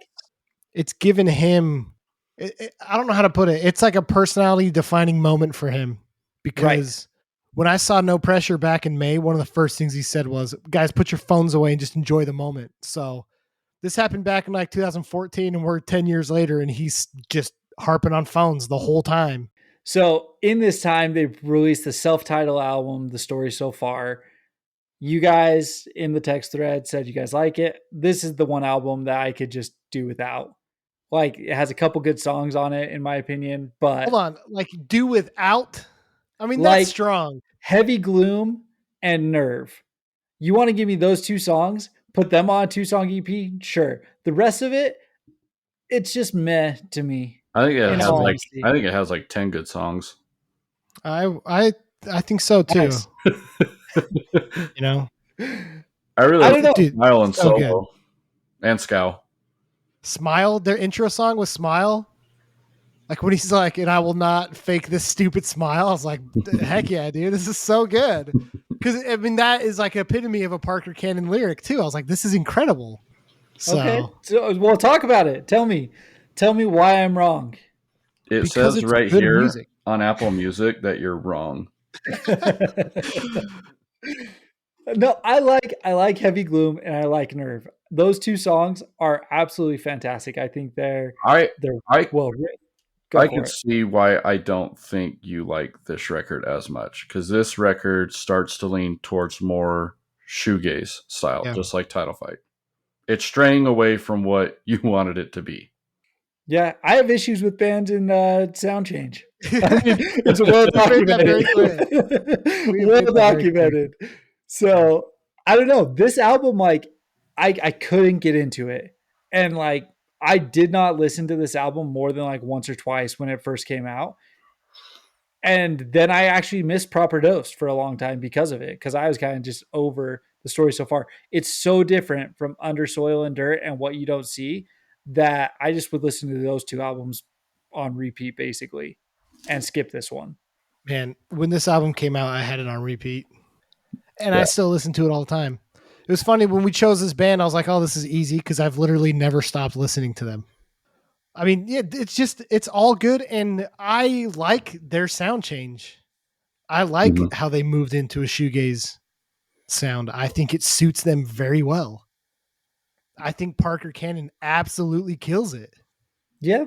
it's given him. I don't know how to put it. It's like a personality defining moment for him because when I saw No Pressure back in May, one of the first things he said was, "Guys, put your phones away and just enjoy the moment." So this happened back in like 2014, and we're 10 years later, and he's just harping on phones the whole time. so in this time, they've released the self-titled album, The Story So Far. You guys in the text thread said you guys like it. This is the one album that I could just do without. Like, it has a couple good songs on it, in my opinion, but Hold on, like do without. I mean, like that's strong. Heavy Gloom and Nerve. You want to give me those two songs? Put them on a 2-song EP? Sure. The rest of it, it's just meh to me. I think it In has all like honesty. I think it has like 10 good songs. I think so too. Nice. You know, I really I like don't know. dude, Smile and so Solo good. and Scow. Smile. Their intro song was "Smile." Like when he's like, "And I will not fake this stupid smile." I was like, "Heck yeah, dude! This is so good." Because I mean, that is like epitome of a Parker Cannon lyric too. I was like, "This is incredible." So Okay. So, well, talk about it. Tell me why I'm wrong. It Because says it's right good here music. on Apple Music that you're wrong. No, I like Heavy Gloom and I like Nerve. Those two songs are absolutely fantastic. I think they're I well written. Go I for can it. see why I don't think you like this record as much because this record starts to lean towards more shoegaze style, Yeah. just like Title Fight. It's straying away from what you wanted it to be. Yeah, I have issues with bands in sound change. I mean, it's We well made that very documented. We Well made that very clear. documented. So I don't know. This album, like, I couldn't get into it. And like I did not listen to this album more than like once or twice when it first came out. And then I actually missed Proper Dose for a long time because of it, because I was kind of just over The Story So Far. It's so different from Under Soil and Dirt and What You Don't See that I just would listen to those two albums on repeat basically and skip this one. Man, when this album came out, I had it on repeat, and I Yeah. still listen to it all the time. It was funny when we chose this band. I was like, "Oh, this is easy," because I've literally never stopped listening to them. I mean, yeah, it's all good, and I like their sound change. I like Mhm. how they moved into a shoegaze sound. I think it suits them very well. I think Parker Cannon absolutely kills it. Yeah.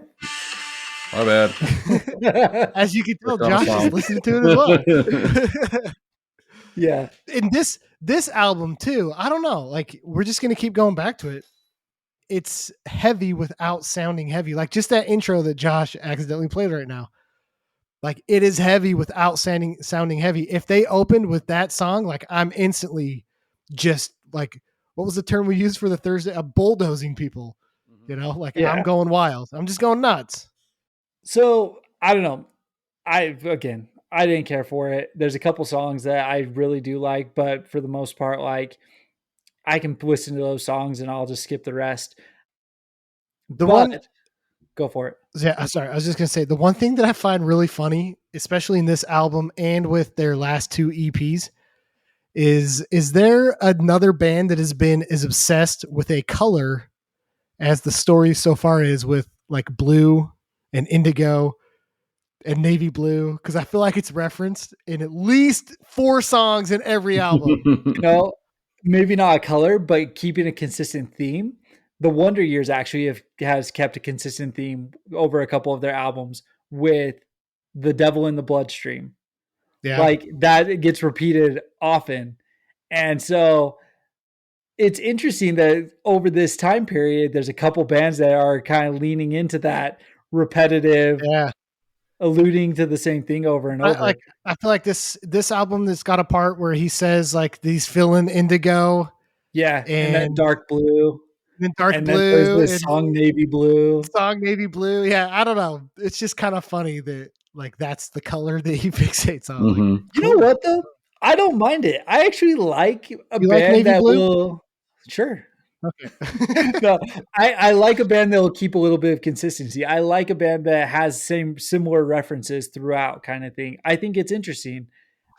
My bad. As you can tell, Work on a Josh is song. listening to it as well. Yeah. And this album too, I don't know. Like we're just gonna keep going back to it. It's heavy without sounding heavy. Like just that intro that Josh accidentally played right now. Like it is heavy without sounding heavy. If they opened with that song, like I'm instantly just like, what was the term we used for the Thursday? Bulldozing people. You know, like Yeah. I'm going wild. I'm just going nuts. So I don't know. I didn't care for it. There's a couple songs that I really do like, but for the most part, like I can listen to those songs and I'll just skip the rest. The But one go for it. Yeah, sorry. I was just gonna say the one thing that I find really funny, especially in this album and with their last two EPs, is there another band that has been as obsessed with a color as the story so far is with like blue and indigo and navy blue? Because I feel like it's referenced in at least 4 songs in every album. You know, maybe not a color, but keeping a consistent theme. The Wonder Years actually has kept a consistent theme over a couple of their albums with The Devil in the Bloodstream. Yeah, Like that gets repeated often. And so it's interesting that over this time period, there's a couple bands that are kind of leaning into that repetitive, yeah. alluding to the same thing over and over. I feel like this album that's got a part where he says like he's feeling indigo Yeah. And then and dark blue. then dark And blue then there's this and song navy blue. song navy blue. Yeah, I don't know. It's just kind of funny that like that's the color that he fixates on. Like, Mhm. You know what though? I don't mind it. I actually like a You like band navy that blue? will sure. Okay. No, I like a band that will keep a little bit of consistency. I like a band that has similar references throughout, kind of thing. I think it's interesting.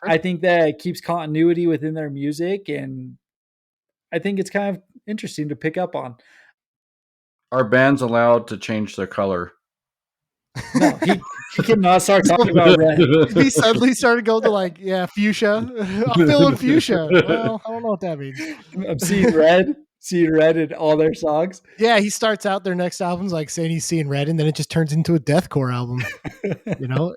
Okay. I think that it keeps continuity within their music, and I think it's kind of interesting to pick up on. Are bands allowed to change their color? No, he cannot start talking about red. He suddenly started going to like, yeah, fuchsia. I'm feeling fuchsia. Well, I don't know what that means. I'm seeing red in all their songs. Yeah, he starts out their next album's like saying he's seeing red, and then it just turns into a deathcore album. You know?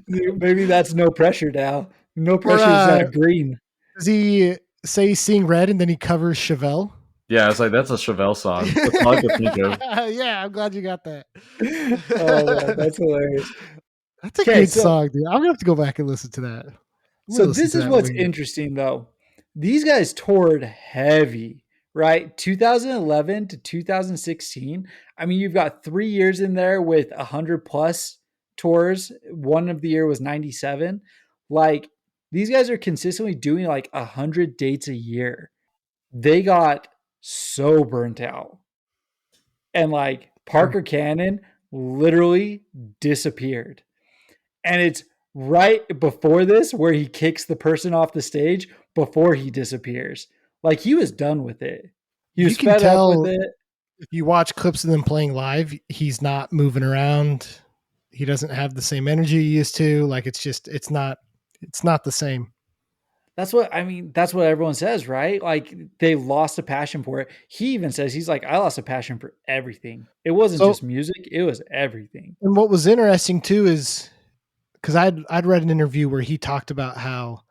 Maybe that's No Pressure now. No Pressure is green. Does he say he's seeing red and then he covers Chevelle? Yeah, it's like that's a Chevelle song. That's all I could think of. Yeah, I'm glad you got that. Oh man, that's hilarious. That's a good song, dude. I'm gonna have to go back and listen to that. So this is what's interesting though. These guys toured heavy, right? 2011 to 2016. I mean, you've got 3 years in there with 100 plus tours. One of the year was 97. Like these guys are consistently doing like 100 dates a year. They got so burnt out. And like Parker Cannon literally disappeared. And it's right before this where he kicks the person off the stage before he disappears. Like he was done with it. He was fed up with it. If you watch clips of them playing live, he's not moving around. He doesn't have the same energy he used to. Like it's not the same. That's what everyone says, right? Like they lost a passion for it. He even says, he's like, I lost a passion for everything. It wasn't just music, it was everything. And what was interesting too is because I'd read an interview where he talked about how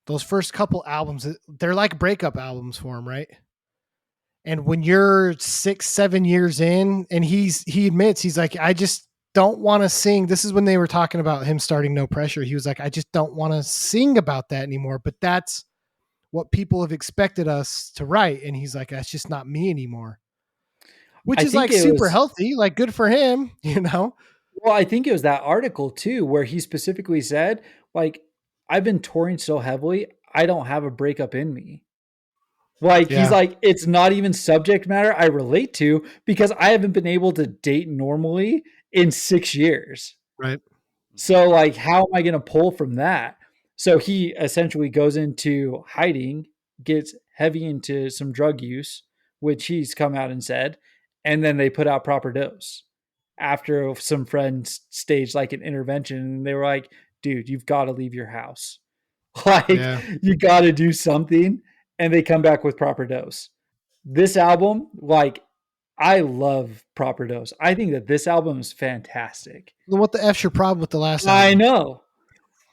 those first couple albums, they're like breakup albums for him, right? And when you're 6-7 years in, and he admits, he's like, I just don't want to sing. This is when they were talking about him starting No Pressure. He was like, I just don't want to sing about that anymore. But that's what people have expected us to write. And he's like, that's just not me anymore. Which is like super healthy, like good for him, you know? Well, I think it was that article too, where he specifically said, like, I've been touring so heavily, I don't have a breakup in me. Like, he's like, it's not even subject matter I relate to because I haven't been able to date normally in 6 years. Right. So like, how am I going to pull from that? So he essentially goes into hiding, gets heavy into some drug use, which he's come out and said, and then they put out Proper Dose after some friends staged like an intervention and they were like, dude, you've got to leave your house. Like you got to do something. And they come back with Proper Dose. This album, like, I love Proper Dose. I think that this album is fantastic. What the F's your problem with the last album? I know.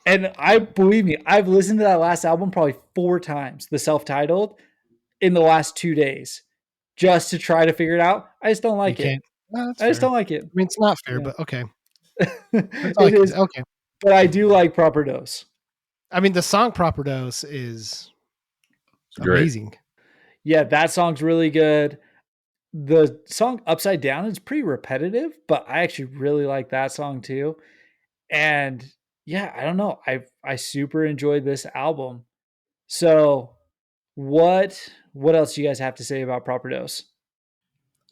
And believe me, I've listened to that last album probably 4 times, the self-titled, in the last 2 days, just to try to figure it out. I just don't like it. No, I just don't like it. I mean, it's not fair, but okay. It is. Okay. But I do like Proper Dose. I mean, the song Proper Dose is amazing. Great. Yeah, that song's really good. The song Upside Down is pretty repetitive, but I actually really like that song too. And yeah, I don't know. I super enjoyed this album. So what else do you guys have to say about Proper Dose?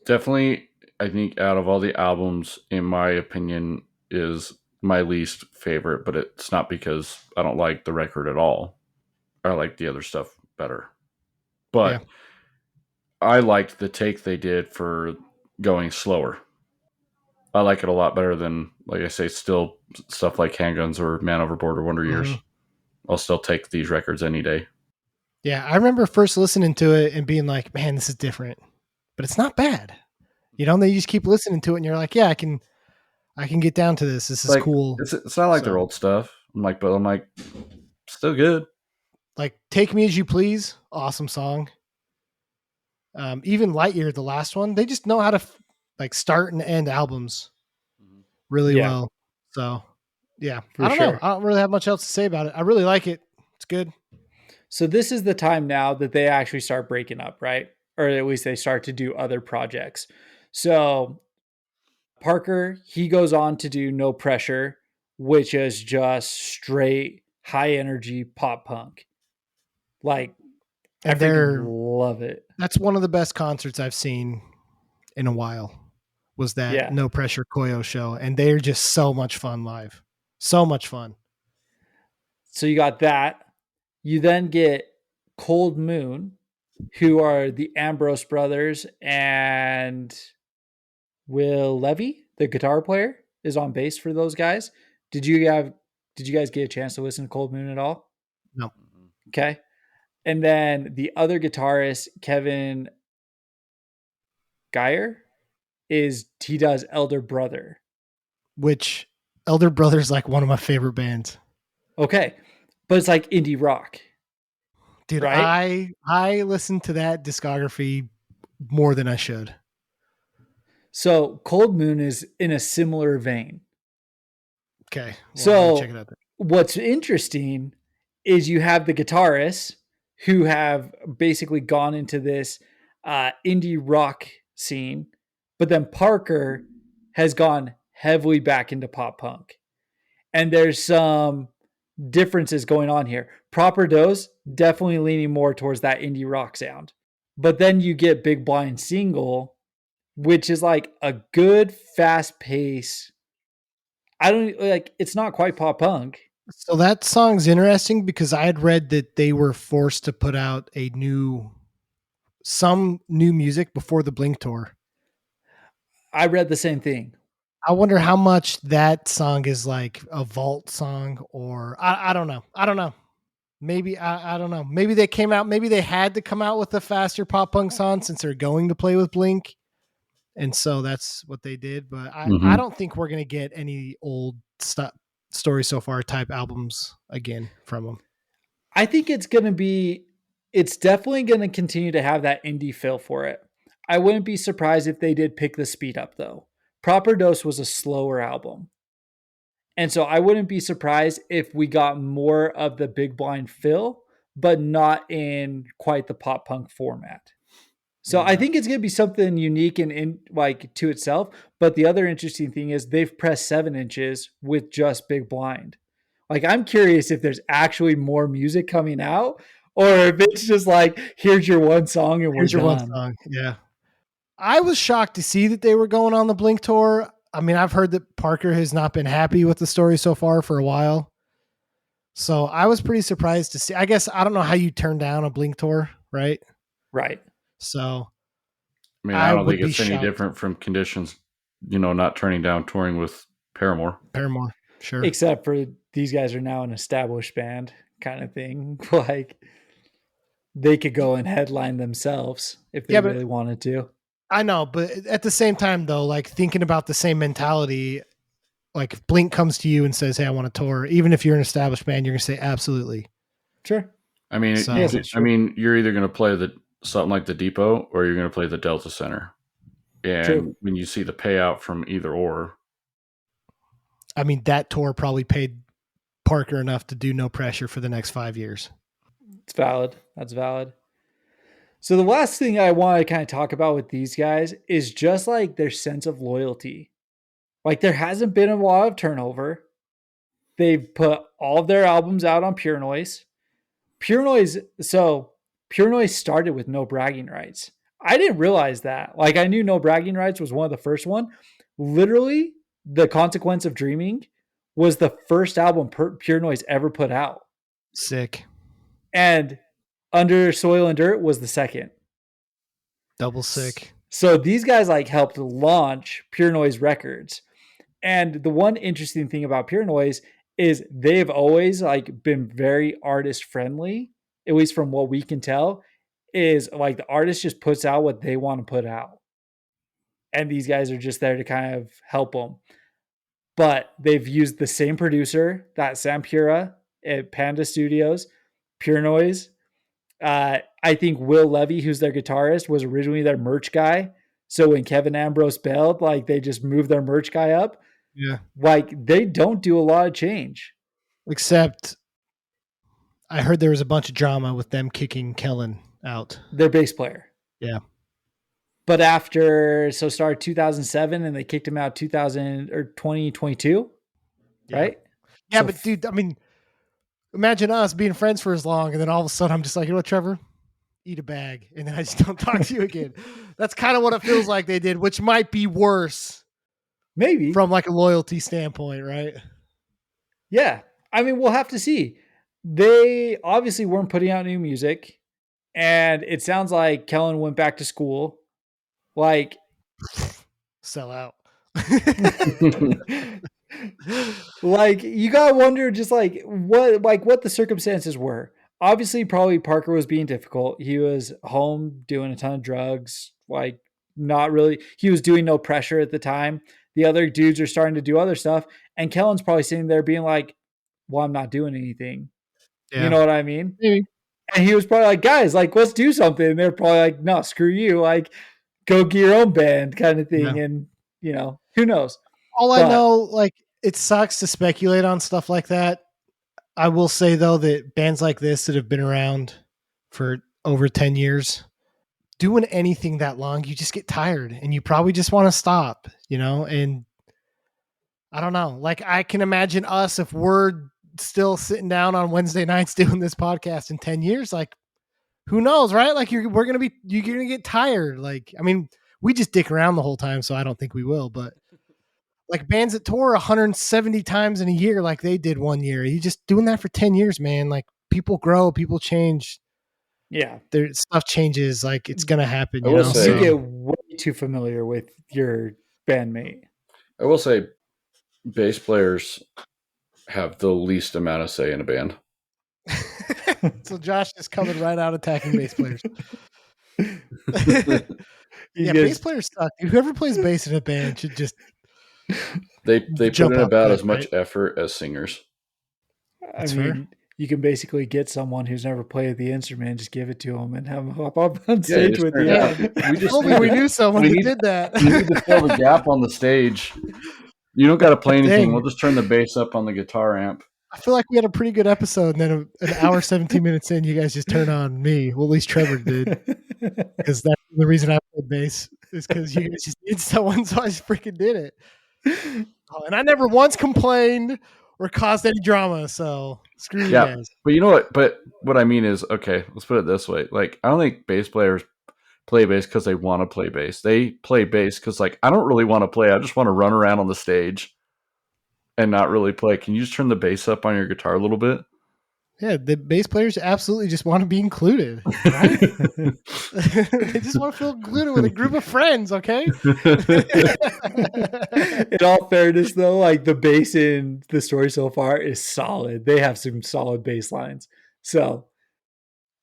Definitely, I think out of all the albums, in my opinion, is my least favorite, but it's not because I don't like the record at all. I like the other stuff better. But I liked the take they did for going slower. I like it a lot better than, like I say, still stuff like Handguns or Man Overboard or Wonder Years. I'll still take these records any day. Yeah, I remember first listening to it and being like, man, this is different. But it's not bad. You know, and then you just keep listening to it and you're like, yeah, I can get down to this. This is like, cool. It's not like their old stuff. I'm like, still good. Like Take Me As You Please, awesome song. Even Light Year, the last one, they just know how to like start and end albums really well. So yeah, I don't know. I don't really have much else to say about it. I really like it. It's good. So this is the time now that they actually start breaking up, right? Or at least they start to do other projects. So Parker, he goes on to do No Pressure, which is just straight high energy pop punk. Like, I love love it. That's one of the best concerts I've seen in a while. Was that Yeah. No Pressure Koyo show, and they are just so much fun live. So much fun. So you got that. You then get Cold Moon, who are the Ambrose brothers, and Will Levy, the guitar player, is on bass for those guys. Did you guys get a chance to listen to Cold Moon at all? No. Okay. And then the other guitarist, Kevin Geyer, he does Elder Brother. Which Elder Brother's like one of my favorite bands. Okay. But it's like indie rock. Dude, Right? I listen to that discography more than I should. So Cold Moon is in a similar vein. Okay. Well, So check it out then. what's interesting is you have the guitarists who have basically gone into this indie rock scene, but then Parker has gone heavily back into pop punk. And there's some differences going on here. Proper Dose definitely leaning more towards that indie rock sound. But then you get Big Blind Single, which is like a good fast pace. I don't like, it's not quite pop punk. So that song's interesting because I had read that they were forced to put out some new music before the Blink tour. I read the same thing. I wonder how much that song is like a vault song, or I don't know. I don't know. Maybe I don't know. Maybe they came out. Maybe they had to come out with a faster pop punk song since they're going to play with Blink, and so that's what they did. But I don't think we're gonna get any old Story So Far type albums again from them. I think it's definitely going to continue to have that indie feel for it. I wouldn't be surprised if they did pick the speed up though. Proper Dose was a slower album. And so I wouldn't be surprised if we got more of the Big Blind feel, but not in quite the pop punk format. So I think it's going to be something unique and in like to itself. But the other interesting thing is they've pressed 7 inches with just Big Blind. Like I'm curious if there's actually more music coming out, or if it's just like, here's your one song and we're Here's your one done. song. Yeah. I was shocked to see that they were going on the Blink tour. I mean, I've heard that Parker has not been happy with the Story So Far for a while. So I was pretty surprised to see. I guess I don't know how you turn down a Blink tour, right? Right. So I mean, I don't would think be it's any shocked. different from Conditions, not turning down touring with Paramore. Paramore, sure. Except for these guys are now an established band kind of thing. Like they could go and headline themselves if they really wanted to. I know, but at the same time though, like thinking about the same mentality, like if Blink comes to you and says, "Hey, I want to tour," even if you're an established band, you're going to say absolutely. Sure. I mean, So- I mean, you're either going to play something like the Depot or you're going to play the Delta Center. And True. when you see the payout from either or, I mean, that tour probably paid Parker enough to do No Pressure for the next 5 years. It's valid. That's valid. So the last thing I want to kind of talk about with these guys is just like their sense of loyalty. Like there hasn't been a lot of turnover. They've put all of their albums out on Pure Noise. Pure Noise started with No Bragging Rights. I didn't realize that. Like I knew No Bragging Rights was one of the first one. Literally, The Consequence of Dreaming was the first album Pure Noise ever put out. Sick. And Under Soil and Dirt was the second. Double sick. So these guys like helped launch Pure Noise Records. And the one interesting thing about Pure Noise is they've always like been very artist friendly, at least from what we can tell, is like the artist just puts out what they want to put out. And these guys are just there to kind of help them. But they've used the same producer, that Sam Pura at Panda Studios, Pure Noise. I think Will Levy, who's their guitarist, was originally their merch guy. So when Kevin Ambrose bailed, like they just moved their merch guy up. Yeah. Like they don't do a lot of change. Except I heard there was a bunch of drama with them kicking Kellen out. Their bass player. Yeah. But started 2007 and they kicked him out 2022, right? Yeah, So but dude, I mean, imagine us being friends for as long and then all of a sudden I'm just like, you know what, Trevor? eat a bag, and then I just don't talk to you again. That's kind of what it feels like they did, which might be worse Maybe. from like a loyalty standpoint, right? Yeah. I mean, we'll have to see. They obviously weren't putting out new music, and it sounds like Kellen went back to school. Like, Sell out. like you gotta wonder just like what the circumstances were. Obviously, probably Parker was being difficult. He was home doing a ton of drugs, like not really. He was doing no pressure at the time. The other dudes are starting to do other stuff, and Kellen's probably sitting there being like, "Well, I'm not doing anything." Yeah. You know what I mean? Maybe. And he was probably like, "Guys, like, let's do something." And they're probably like, "No, screw you. Like, go get your own band," kind of thing. Yeah. And you know, who knows? All I know, like, it sucks to speculate on stuff like that. I will say though that bands like this that have been around for over 10 years, doing anything that long, you just get tired and you probably just want to stop, you know? And I don't know. Like, I can imagine us if we're still sitting down on Wednesday nights doing this podcast in 10 years, like, who knows, right? Like, you're going to get tired. Like, I mean, we just dick around the whole time, so I don't think we will, but like bands that tour 170 times in a year, like they did one year, you just doing that for 10 years, man. Like, people grow, people change. Yeah. Their stuff changes. Like, it's going to happen. I You will know? say- You get way too familiar with your bandmate. I will say, bass players have the least amount of say in a band. So Josh is coming right out attacking bass players. Yeah, bass players suck. Whoever plays bass in a band should just They put Jump in up about quick, as much right? effort as singers. I That's mean, fair. you can basically get someone who's never played the instrument, just give it to them and have them hop up on Yeah, stage just with turn you. it up. Yeah. We just Only need we to- knew someone we who need- did that. You need to fill the gap on the stage. You don't got to play anything. Dang. We'll just turn the bass up on the guitar amp. I feel like we had a pretty good episode, and then an hour, 17 minutes in, you guys just turn on me. Well, at least Trevor did, because that's the reason I played bass is because you guys just need someone, so I just freaking did it. Oh, and I never once complained or caused any drama, so screw you Yeah. guys. But you know what? But what I mean is, okay, let's put it this way. Like, I don't think bass players play bass because they want to play bass. They play bass because, like, I don't really want to play. I just want to run around on the stage and not really play. Can you just turn the bass up on your guitar a little bit? Yeah, the bass players absolutely just want to be included, right? They just want to feel included with a group of friends, okay? In all fairness, though, like the bass in the story so far is solid. They have some solid bass lines. So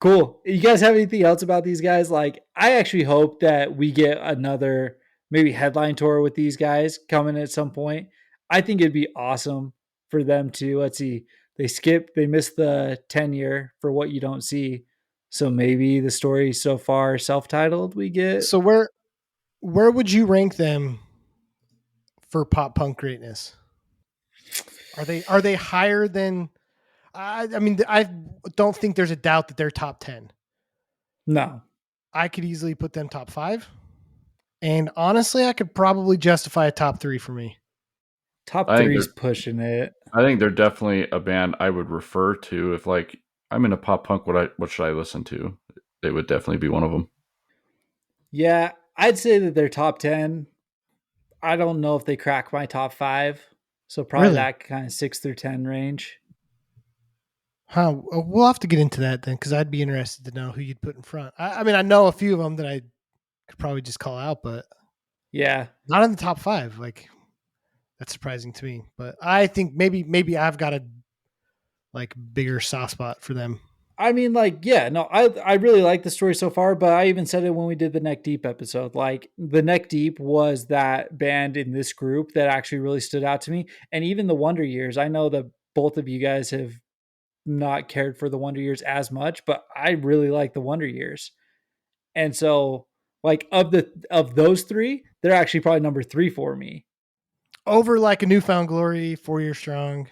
cool. You guys have anything else about these guys? Like, I actually hope that we get another maybe headline tour with these guys coming at some point. I think it'd be awesome for them to, let's see, they missed the 10-year for What You Don't See. So maybe the story so far self-titled we get. So where would you rank them for pop punk greatness? Are they higher than? I mean, I don't think there's a doubt that they're top 10. No. I could easily put them top 5, and honestly, I could probably justify a top 3 for me. Top I think 3's pushing it. I think they're definitely a band I would refer to if, like, I'm into pop punk. What should I listen to? They would definitely be one of them. Yeah, I'd say that they're top 10. I don't know if they crack my top 5. So probably Really? that kind of 6 through 10 range. Huh? We'll have to get into that then, because I'd be interested to know who you'd put in front. I mean, I know a few of them that I could probably just call out, but Yeah. not in the top 5. Like, that's surprising to me. But I think maybe I've got a like bigger soft spot for them. I mean, like, yeah, no, I really like the story so far, but I even said it when we did the Neck Deep episode. Like, the Neck Deep was that band in this group that actually really stood out to me. And even the Wonder Years, I know that both of you guys have not cared for the Wonder Years as much, but I really like the Wonder Years. And so, like, of those 3, they're actually probably number 3 for me. Over like a Newfound Glory, 4 Year Strong,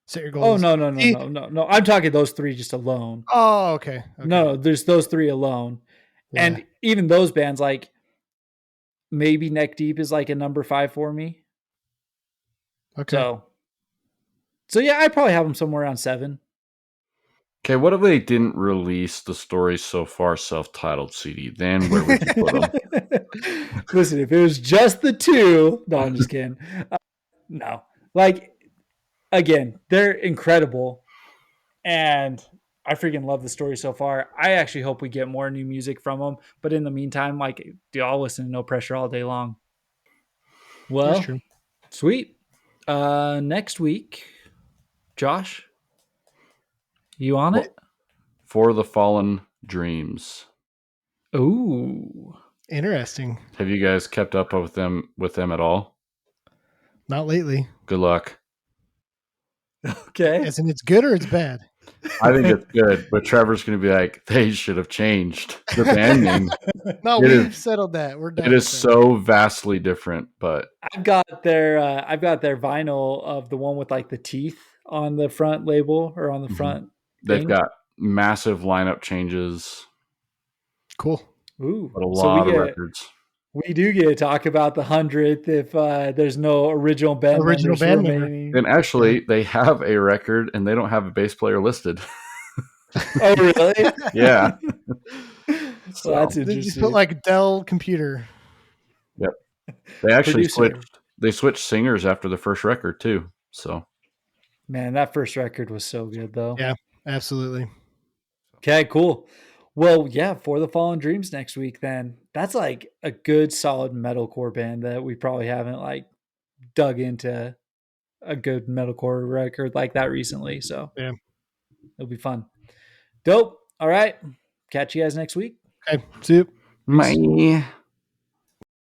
Set Your Goals. Oh, no. I'm talking those 3 just alone. Oh, okay. No, there's those 3 alone. Yeah. And even those bands, like maybe Neck Deep is like a number 5 for me. Okay. So yeah, I'd probably have them somewhere around 7. Okay, what if they didn't release the Story So Far self-titled CD? Then where would you put them? Listen, if it was just the two, no, I'm just kidding. No, like again, they're incredible, and I freaking love the Story So Far. I actually hope we get more new music from them. But in the meantime, like, do y'all listen to No Pressure all day long? Well, That's true. sweet. Next week, Josh, you on it? For the Fallen Dreams. Ooh, Interesting. Have you guys kept up with them at all? Not lately. Good luck. okay. As in, it's good or it's bad? I think it's good, but Trevor's going to be like, they should have changed the band name. No, It we've is- settled that. We're done. It is with that. so vastly different, but I've got their vinyl of the one with like the teeth on the front label or on the Mhm. front. they've thing. got massive lineup changes, Cool. Ooh, but a so lot of records. we do get to talk about the 100th if there's no original band Original members band member. remaining. And actually, they have a record, and they don't have a bass player listed. Oh, really? Yeah. So that's They interesting. just put like Dell computer. They actually Producer. switched singers after the first record too. So Man, that first record was so good, though. Yeah. Absolutely. Okay, cool. Well, yeah, For the Fallen Dreams next week, then. That's like a good, solid metalcore band that we probably haven't like dug into a good metalcore record like that recently. So Yeah. it'll be fun. Dope. All right. Catch you guys next week. Okay. See you. Bye.